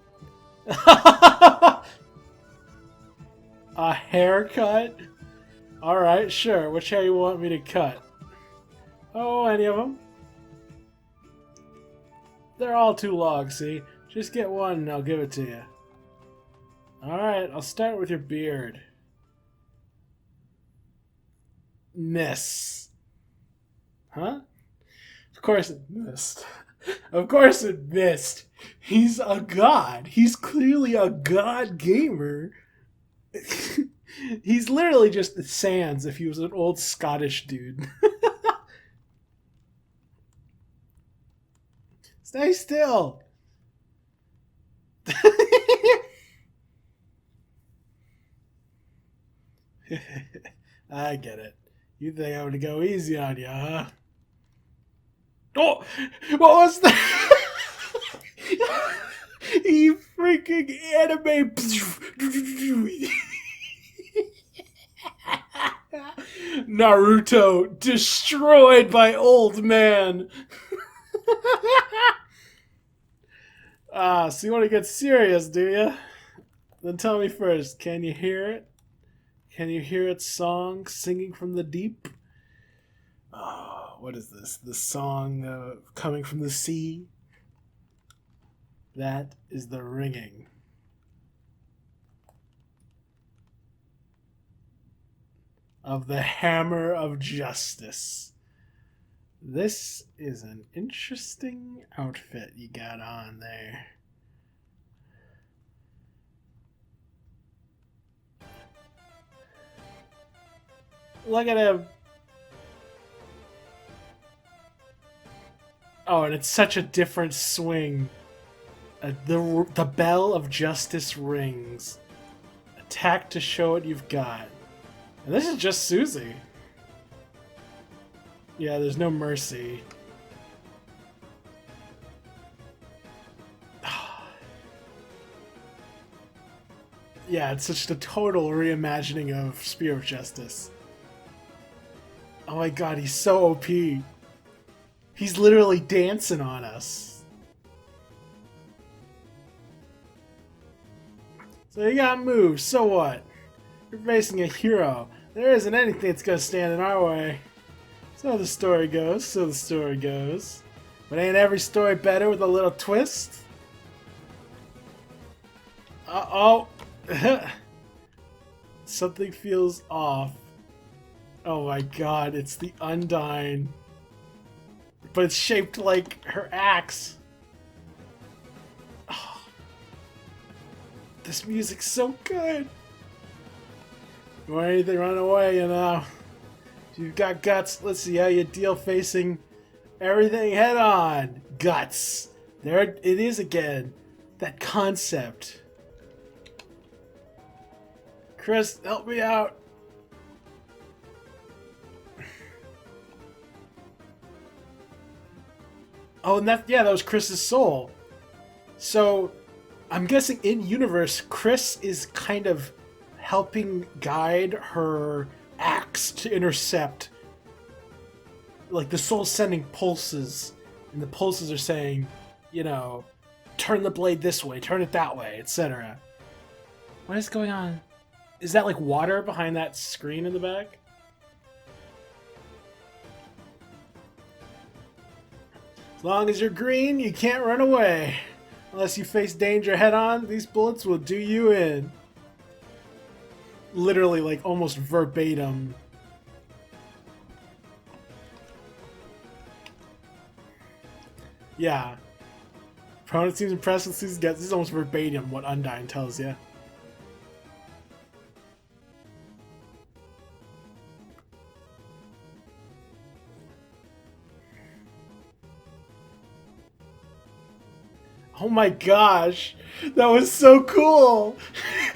A haircut? Alright, sure. Which hair you want me to cut? Oh, any of them? They're all too long, see? Just get one and I'll give it to you. Alright, I'll start with your beard. Miss. Huh? Of course it missed. Of course it missed. He's a god. He's clearly a god gamer. He's literally just the Sans if he was an old Scottish dude. Stay still. I get it. You think I'm gonna go easy on you, huh? Oh! What was that? You freaking anime! Naruto destroyed by old man. So you want to get serious, do you? Then tell me first, can you hear it? Can you hear its song singing from the deep? Oh, what is this? The song coming from the sea? That is the ringing. Of the hammer of justice. This is an interesting outfit you got on there. Look at him. Oh, and it's such a different swing. The bell of justice rings. Attack to show what you've got. And this is just Susie. Yeah, there's no mercy. Yeah, it's such a total reimagining of Spear of Justice. Oh my god, he's so OP. He's literally dancing on us. So you got moves, so what? You're facing a hero. There isn't anything that's gonna stand in our way. So the story goes, so the story goes. But ain't every story better with a little twist? Uh-oh. Something feels off. Oh my god, it's the Undyne. But it's shaped like her axe. Oh. This music's so good. You want anything, run away, you know. If you've got guts, let's see how you deal facing everything head on. Guts. There it is again. That concept. Chris, help me out. Oh, and that was Chris's soul. So, I'm guessing in universe, Chris is kind of helping guide her axe to intercept. Like the soul's sending pulses, and the pulses are saying, you know, turn the blade this way, turn it that way, etc. What is going on? Is that like water behind that screen in the back? As long as you're green, you can't run away. Unless you face danger head on, these bullets will do you in. Literally, like, almost verbatim. Yeah. Opponent seems impressed with these guys. This is almost verbatim what Undyne tells you. Oh my gosh, that was so cool.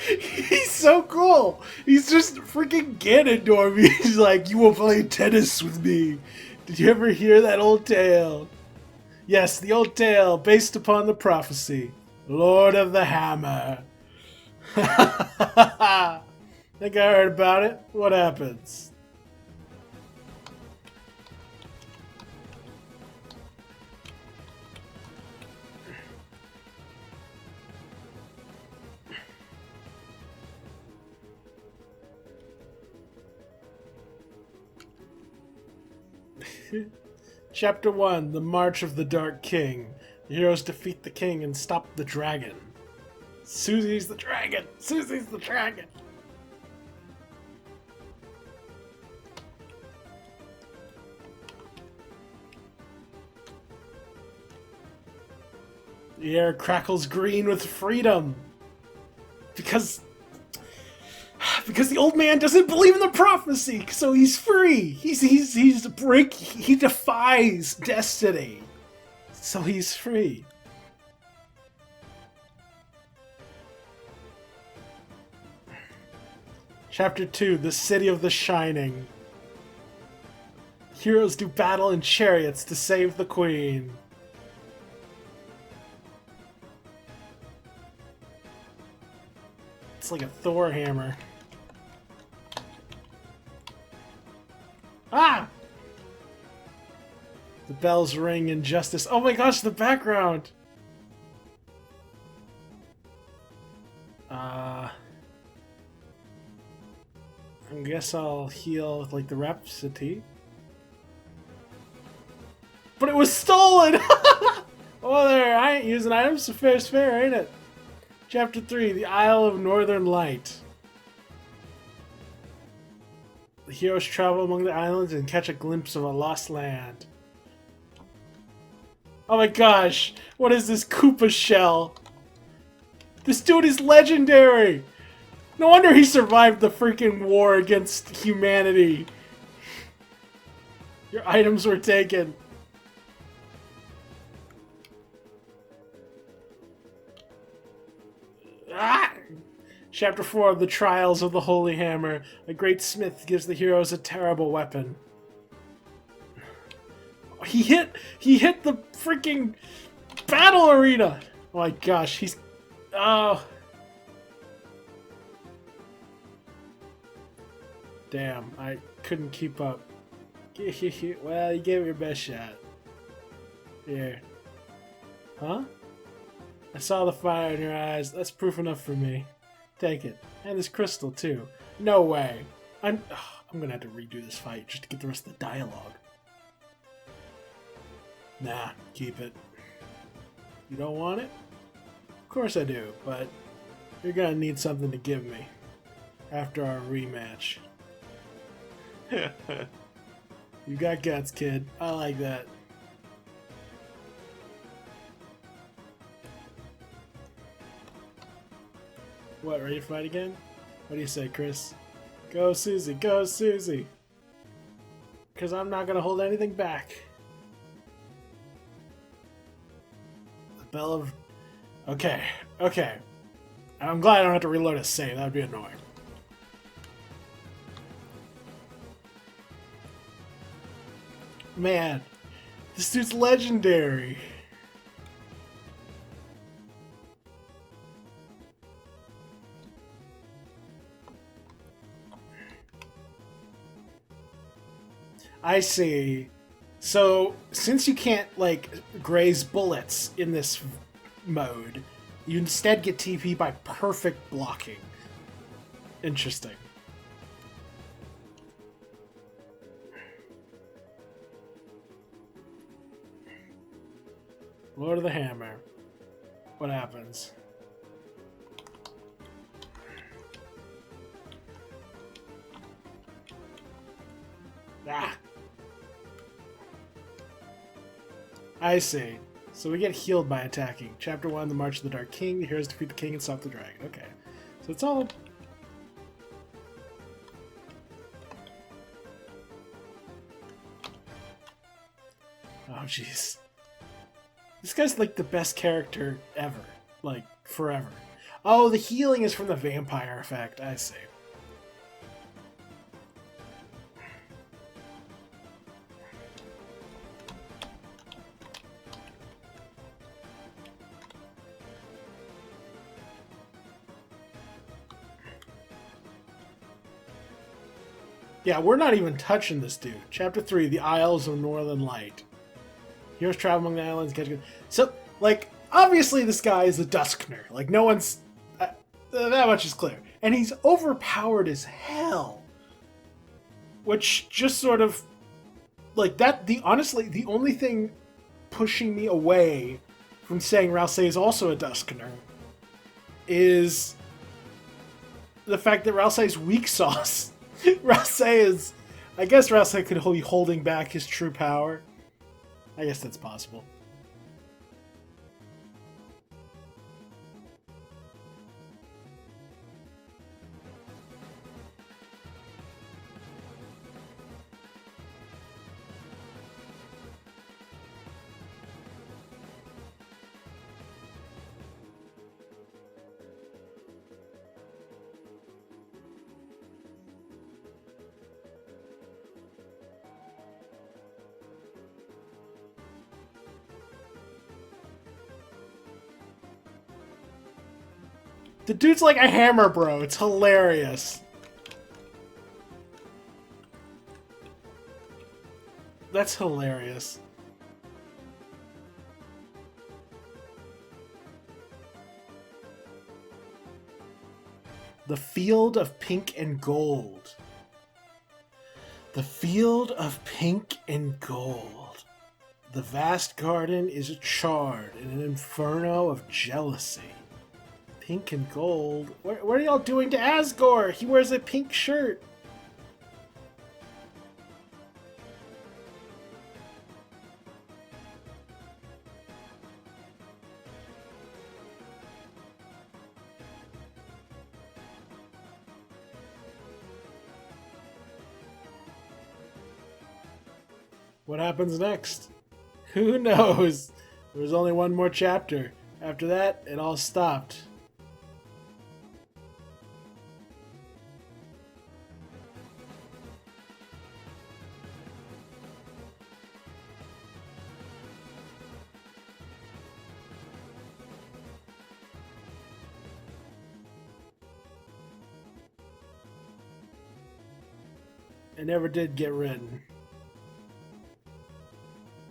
He's so cool. He's just freaking Ganondorf. He's like, you will play tennis with me. Did you ever hear that old tale? Yes, the old tale based upon the prophecy. Lord of the Hammer. Think I heard about it. What happens? Chapter 1, The March of the Dark King. The heroes defeat the king and stop the dragon. Susie's the dragon! Susie's the dragon! The air crackles green with freedom! Because the old man doesn't believe in the prophecy, so he's free. He defies destiny, so he's free. Chapter 2, The City of the Shining. Heroes do battle in chariots to save the queen. It's like a Thor hammer. Ah! The bells ring in justice. Oh my gosh, the background! I guess I'll heal with like the Rhapsody. But it was stolen! Oh there, I ain't using items, so fair's fair, ain't it? Chapter 3, The Isle of Northern Light. The heroes travel among the islands and catch a glimpse of a lost land. Oh my gosh, what is this Koopa shell? This dude is legendary! No wonder he survived the freaking war against humanity. Your items were taken. Ah! Chapter 4, The Trials of the Holy Hammer. A great smith gives the heroes a terrible weapon. He hit the freaking battle arena! Oh my gosh, he's... Oh... Damn, I couldn't keep up. Well, you gave it your best shot. Here. Huh? I saw the fire in your eyes. That's proof enough for me. Take it. And this crystal, too. No way. I'm gonna have to redo this fight just to get the rest of the dialogue. Nah, keep it. You don't want it? Of course I do, but you're gonna need something to give me after our rematch. You got guts, kid. I like that. What, ready to fight again? What do you say, Chris? Go, Susie. Go, Susie. Because I'm not going to hold anything back. The bell of... Okay. Okay. I'm glad I don't have to reload a save. That would be annoying. Man, this dude's legendary. I see. So, since you can't, like, graze bullets in this mode, you instead get TP by perfect blocking. Interesting. Lord of the Hammer. What happens? Ah! I see. So we get healed by attacking. Chapter 1, The March of the Dark King. The heroes defeat the king and stop the dragon. Okay. So it's all... Oh, jeez. This guy's like the best character ever. Like, forever. Oh, the healing is from the vampire effect. I see. Yeah, we're not even touching this dude. Chapter 3, The Isles of Northern Light. Heroes travel among the islands, catch good. So, like, obviously this guy is a Duskner. Like, no one's... that much is clear. And he's overpowered as hell. Which just sort of... Like, that... Honestly, the only thing pushing me away from saying Ralsei is also a Duskner is the fact that Ralsei's weak sauce. Ralsei is... I guess Ralsei could be holding back his true power. I guess that's possible. The dude's like a hammer, bro. It's hilarious. That's hilarious. The Field of Pink and Gold. The Field of Pink and Gold. The vast garden is charred in an inferno of jealousy. Pink and gold? What are y'all doing to Asgore? He wears a pink shirt. What happens next? Who knows? There was only one more chapter. After that, it all stopped. It never did get written.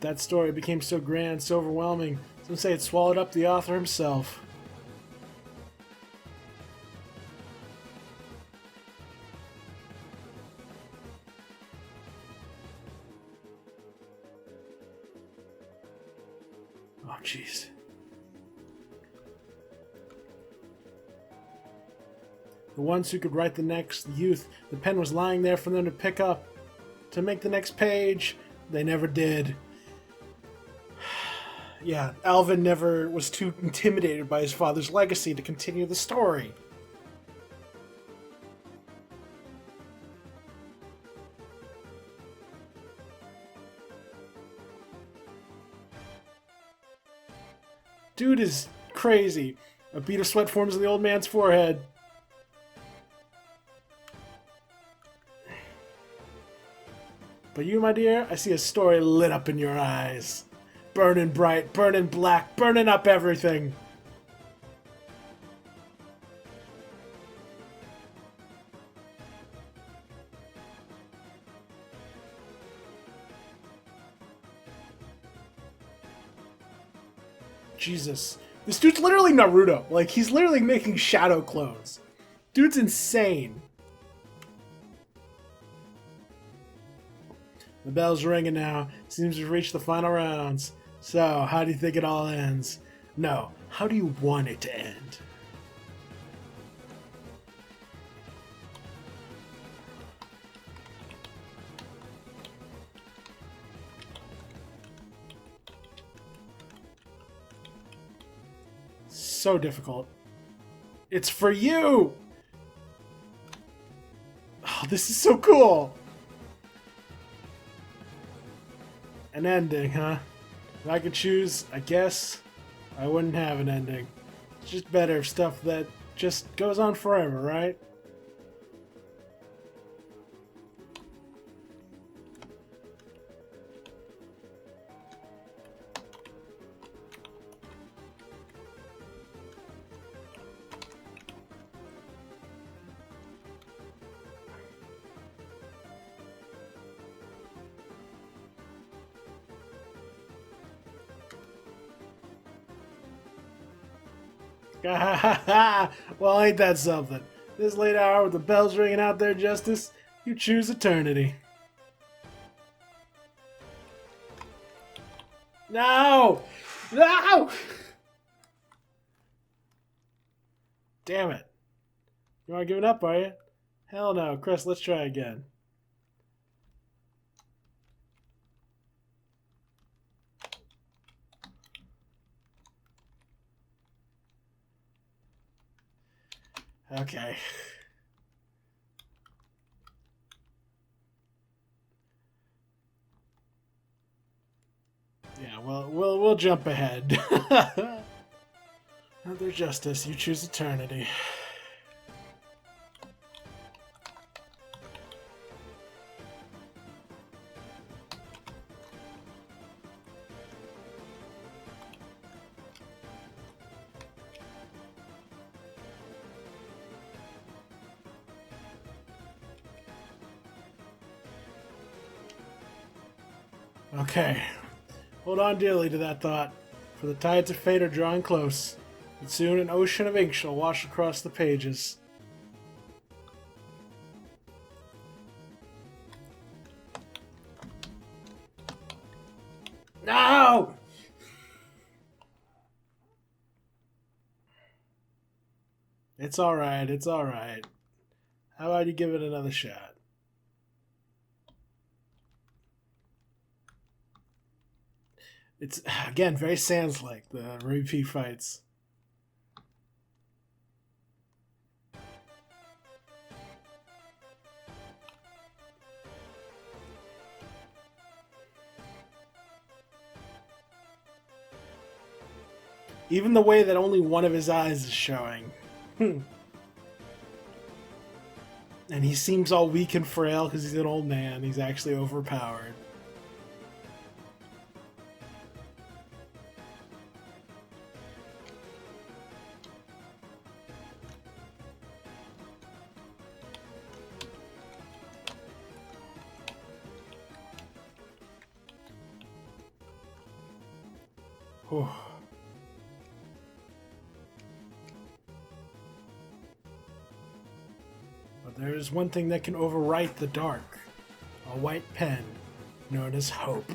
That story became so grand, so overwhelming. Some say it swallowed up the author himself. Oh, jeez. The ones who could write the next youth, the pen was lying there for them to pick up, to make the next page. They never did. Yeah, Alvin never was too intimidated by his father's legacy to continue the story. Dude is crazy. A bead of sweat forms on the old man's forehead. But you, my dear, I see a story lit up in your eyes. Burning bright, burning black, burning up everything. Jesus. This dude's literally Naruto. Like, he's literally making shadow clones. Dude's insane. The bell's ringing now. Seems we've reached the final rounds. So, how do you think it all ends? No, how do you want it to end? so difficult. It's for you! Oh, this is so cool! An ending, huh? If I could choose, I guess I wouldn't have an ending. It's just better stuff that just goes on forever, right? Well, ain't that something? This late hour with the bells ringing out there, Justice, you choose eternity. No! No! Damn it. You want to give it up, are you? Hell no. Chris, let's try again. Okay. Yeah, well, we'll jump ahead. Another Justice, you choose eternity. Okay. Hold on dearly to that thought, for the tides of fate are drawing close, and soon an ocean of ink shall wash across the pages. No! It's alright, it's alright. How about you give it another shot? It's, again, very Sans-like, the repeat fights. Even the way that only one of his eyes is showing. And he seems all weak and frail because he's an old man. He's actually overpowered. Whew. But there is one thing that can overwrite the dark. A white pen, known as hope.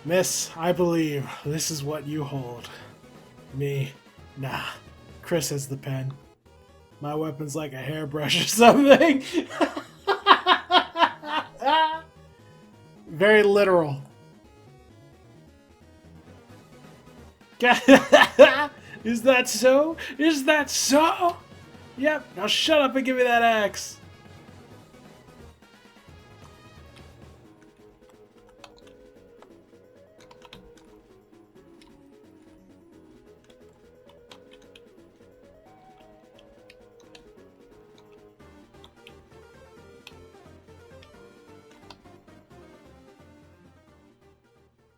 Miss, I believe this is what you hold. Me, nah. Chris has the pen. My weapon's like a hairbrush or something. Very literal. Is that so? Is that so? Yep, now shut up and give me that axe.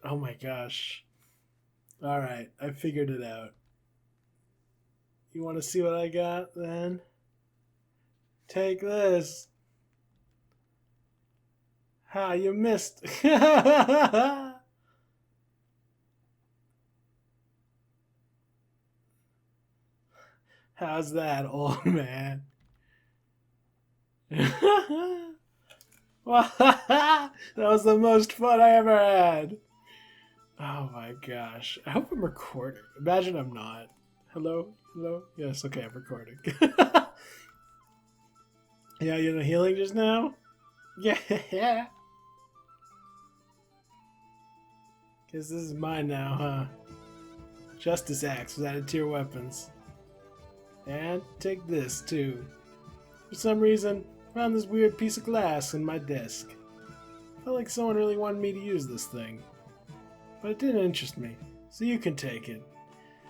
Oh my gosh. Alright, I figured it out. You want to see what I got then? Take this. Ha, you missed. How's that, old man? That was the most fun I ever had. Oh my gosh. I hope I'm recording. Imagine I'm not. Hello? Hello? Yes, okay, I'm recording. Yeah, you know healing just now? Yeah. Guess this is mine now, huh? Justice Axe was added to your weapons. And take this, too. For some reason, I found this weird piece of glass in my desk. Felt like someone really wanted me to use this thing. But it didn't interest me, so you can take it.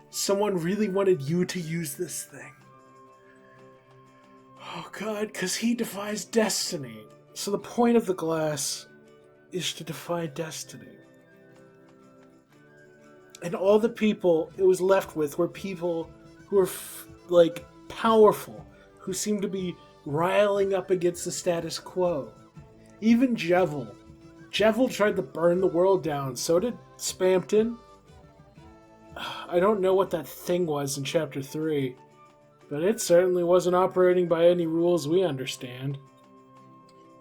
Someone really wanted you to use this thing. Oh god, because he defies destiny. So the point of the glass is to defy destiny. And all the people it was left with were people who were, powerful, who seemed to be riling up against the status quo. Even Jevil. Jevil tried to burn the world down, so did Spampton. I don't know what that thing was in Chapter 3, but it certainly wasn't operating by any rules we understand.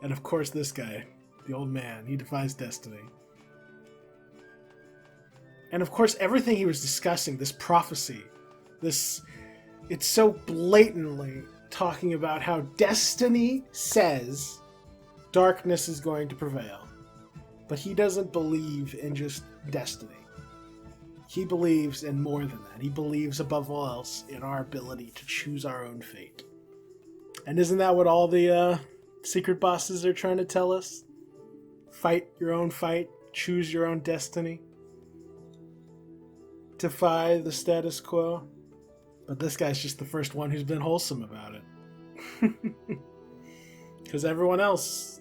And of course this guy, the old man, he defies destiny. And of course everything he was discussing, this prophecy, it's so blatantly talking about how destiny says darkness is going to prevail. But he doesn't believe in just destiny. He believes in more than that. He believes above all else in our ability to choose our own fate. And isn't that what all the secret bosses are trying to tell us? Fight your own fight, choose your own destiny, defy the status quo. But this guy's just the first one who's been wholesome about it. Because everyone else,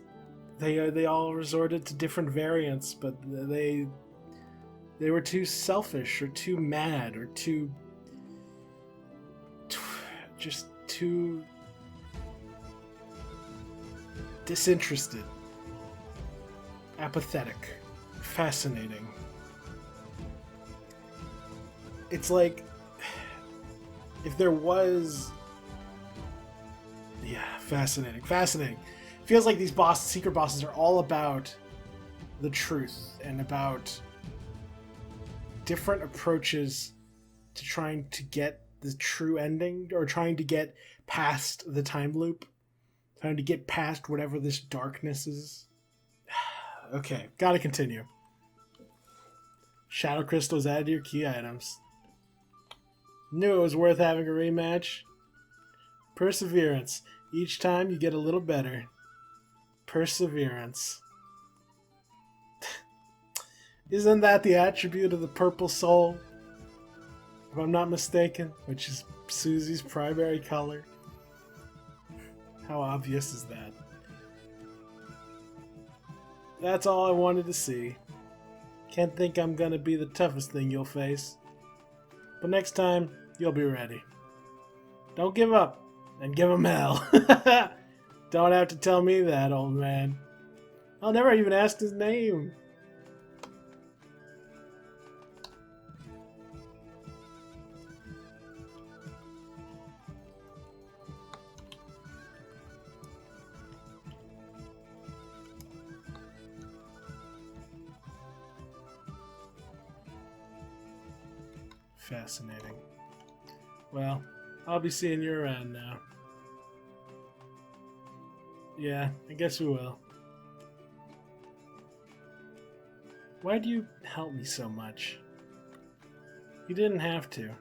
they all resorted to different variants, but they were too selfish or too mad or too disinterested, apathetic, fascinating. It's like if there was... Yeah, fascinating. Feels like these secret bosses are all about the truth and about different approaches to trying to get the true ending, or trying to get past the time loop, trying to get past whatever this darkness is. Okay, gotta continue. Shadow crystals added to your key items. Knew it was worth having a rematch. Perseverance. Each time you get a little better. Perseverance. Isn't that the attribute of the purple soul? If I'm not mistaken, which is Susie's primary color. How obvious is that? That's all I wanted to see. Can't think I'm gonna be the toughest thing you'll face. But next time, you'll be ready. Don't give up, and give 'em hell. Don't have to tell me that, old man. I'll never even ask his name. Fascinating. Well, I'll be seeing you around now. Yeah, I guess we will. Why do you help me so much? You didn't have to.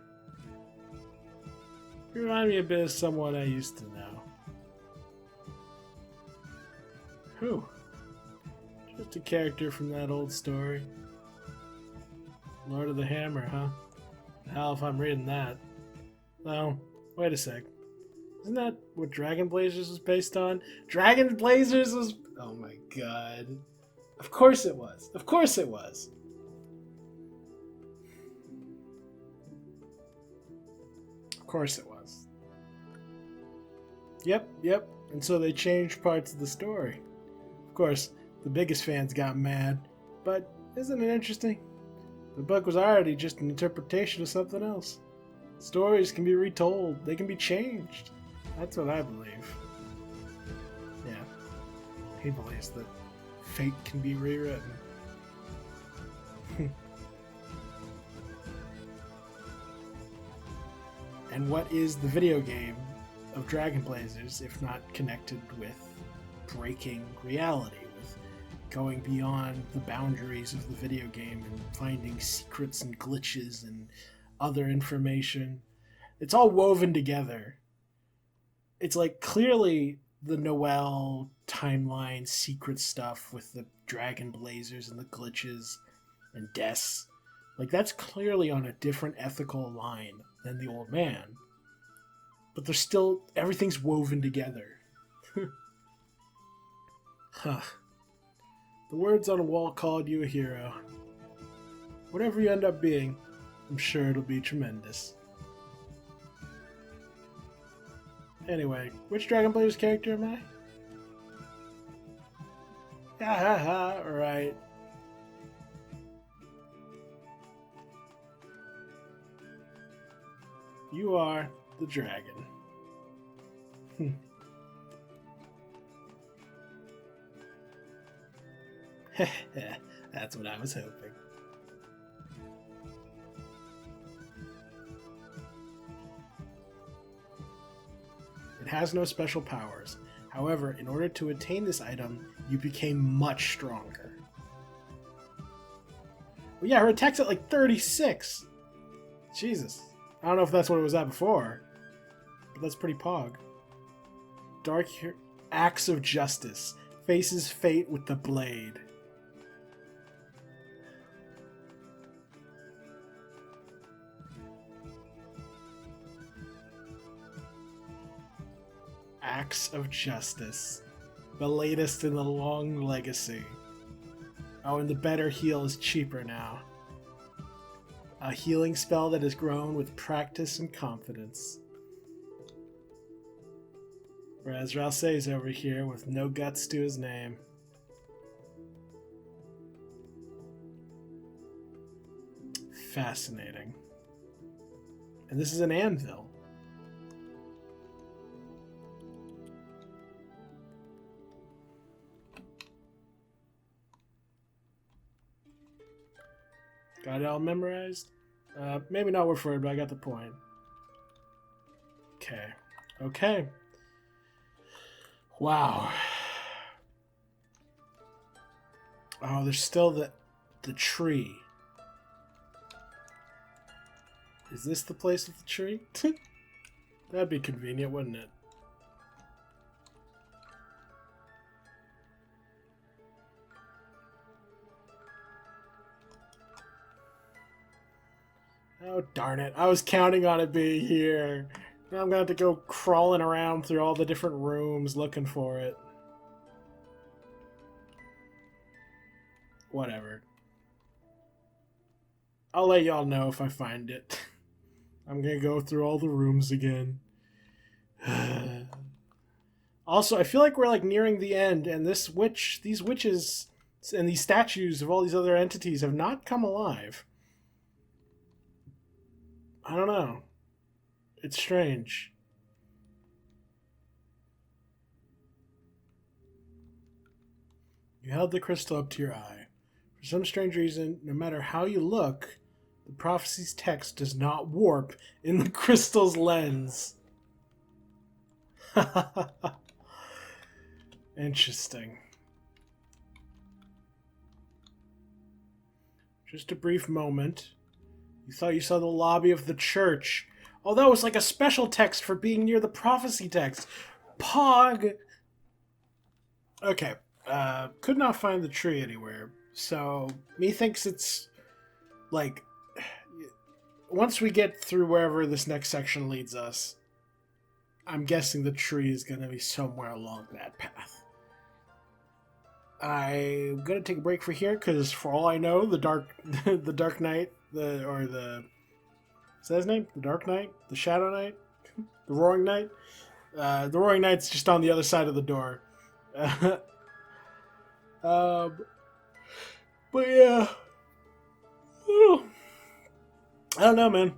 You remind me a bit of someone I used to know. Who? Just a character from that old story. Lord of the Hammer, huh? Hell if I'm reading that. No, wait a sec. Isn't that what Dragon Blazers was based on? Dragon Blazers was... Oh my god. Of course it was. Of course it was. Of course it was. Yep. And so they changed parts of the story. Of course, the biggest fans got mad. But isn't it interesting? The book was already just an interpretation of something else. Stories can be retold. They can be changed. That's what I believe. Yeah. He believes that fate can be rewritten. And what is the video game of Dragon Blazers if not connected with breaking reality, with going beyond the boundaries of the video game and finding secrets and glitches and other information. It's all woven together. It's like clearly the Noel timeline secret stuff with the dragon blazers and the glitches and deaths. Like, that's clearly on a different ethical line than the old man. But there's still, everything's woven together. Huh. The words on a wall called you a hero. Whatever you end up being, I'm sure it'll be tremendous. Anyway, which Dragon Blazers character am I? Ha ha ha, alright. You are the dragon. That's what I was hoping. It has no special powers. However, in order to attain this item, you became much stronger. Well, yeah, her attack's at like 36. Jesus. I don't know if that's what it was at before, but that's pretty pog. Dark Axe of Justice. Faces fate with the blade. Axe of Justice. The latest in the long legacy. Oh, and the better heal is cheaper now. A healing spell that has grown with practice and confidence. Whereas Ralsei's over here with no guts to his name. Fascinating. And this is an anvil. Got it all memorized? Maybe not word for word, but I got the point. Okay. Okay. Wow. Oh, there's still the tree. Is this the place with the tree? That'd be convenient, wouldn't it? Oh, darn it. I was counting on it being here. Now I'm going to have to go crawling around through all the different rooms looking for it. Whatever. I'll let y'all know if I find it. I'm going to go through all the rooms again. Also, I feel like we're like nearing the end, and these witches and these statues of all these other entities have not come alive. I don't know. It's strange. You held the crystal up to your eye. For some strange reason, no matter how you look, the prophecy's text does not warp in the crystal's lens. Interesting. Just a brief moment. You thought you saw the lobby of the church. Oh, that was like a special text for being near the prophecy text. Pog! Okay. Could not find the tree anywhere. So, methinks it's like, once we get through wherever this next section leads us, I'm guessing the tree is going to be somewhere along that path. I'm going to take a break for here, because for all I know, the Dark Knight, is that his name? The Dark Knight? The Shadow Knight? The Roaring Knight? The Roaring Knight's just on the other side of the door. But yeah. I don't know, man.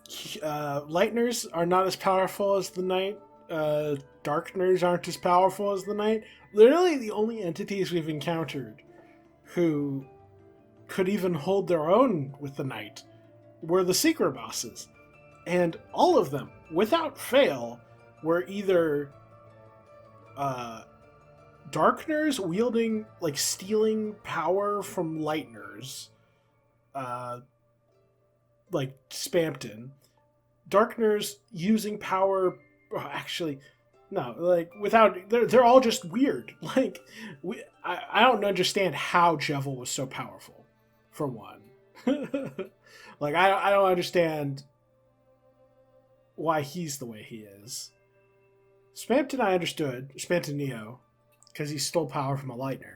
Lighteners are not as powerful as the Knight. Darkeners aren't as powerful as the Knight. Literally the only entities we've encountered who could even hold their own with the Knight were the secret bosses. And all of them, without fail, were either Darkeners wielding, like, stealing power from Lighteners, like Spampton, Darkner's using power. Actually, no, like without they're all just weird. Like I don't understand how Jevil was so powerful, for one. Like I don't understand why he's the way he is. Spampton I understood, Spampton Neo, because he stole power from a Lightner.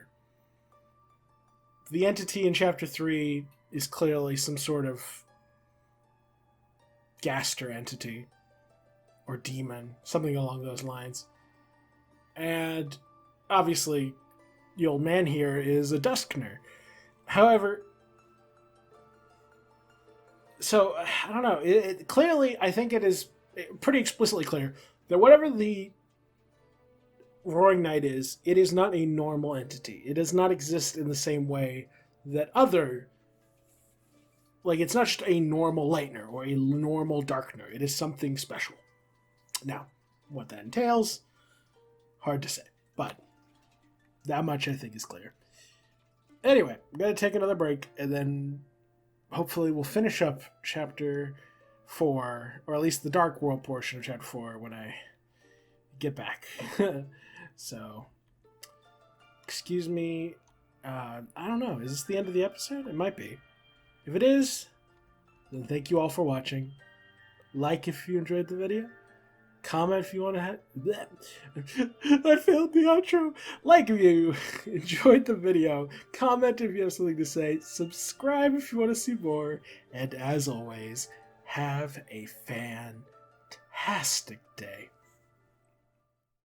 The entity in Chapter 3 is clearly some sort of Gaster entity or demon, something along those lines. And obviously, the old man here is a Duskner. However, so I don't know. Clearly, I think it is pretty explicitly clear that whatever the Roaring Knight is, it is not a normal entity. It does not exist in the same way that other, like, it's not just a normal Lightner or a normal Darkner. It is something special. Now, what that entails, hard to say, but that much I think is clear. Anyway, I'm going to take another break, and then hopefully we'll finish up Chapter 4, or at least the Dark World portion of Chapter 4 when I get back. So, excuse me, I don't know, is this the end of the episode? It might be. If it is, then thank you all for watching. Like if you enjoyed the video. Comment if you want to I failed the outro. Like if you enjoyed the video. Comment if you have something to say. Subscribe if you want to see more. And as always, have a fantastic day.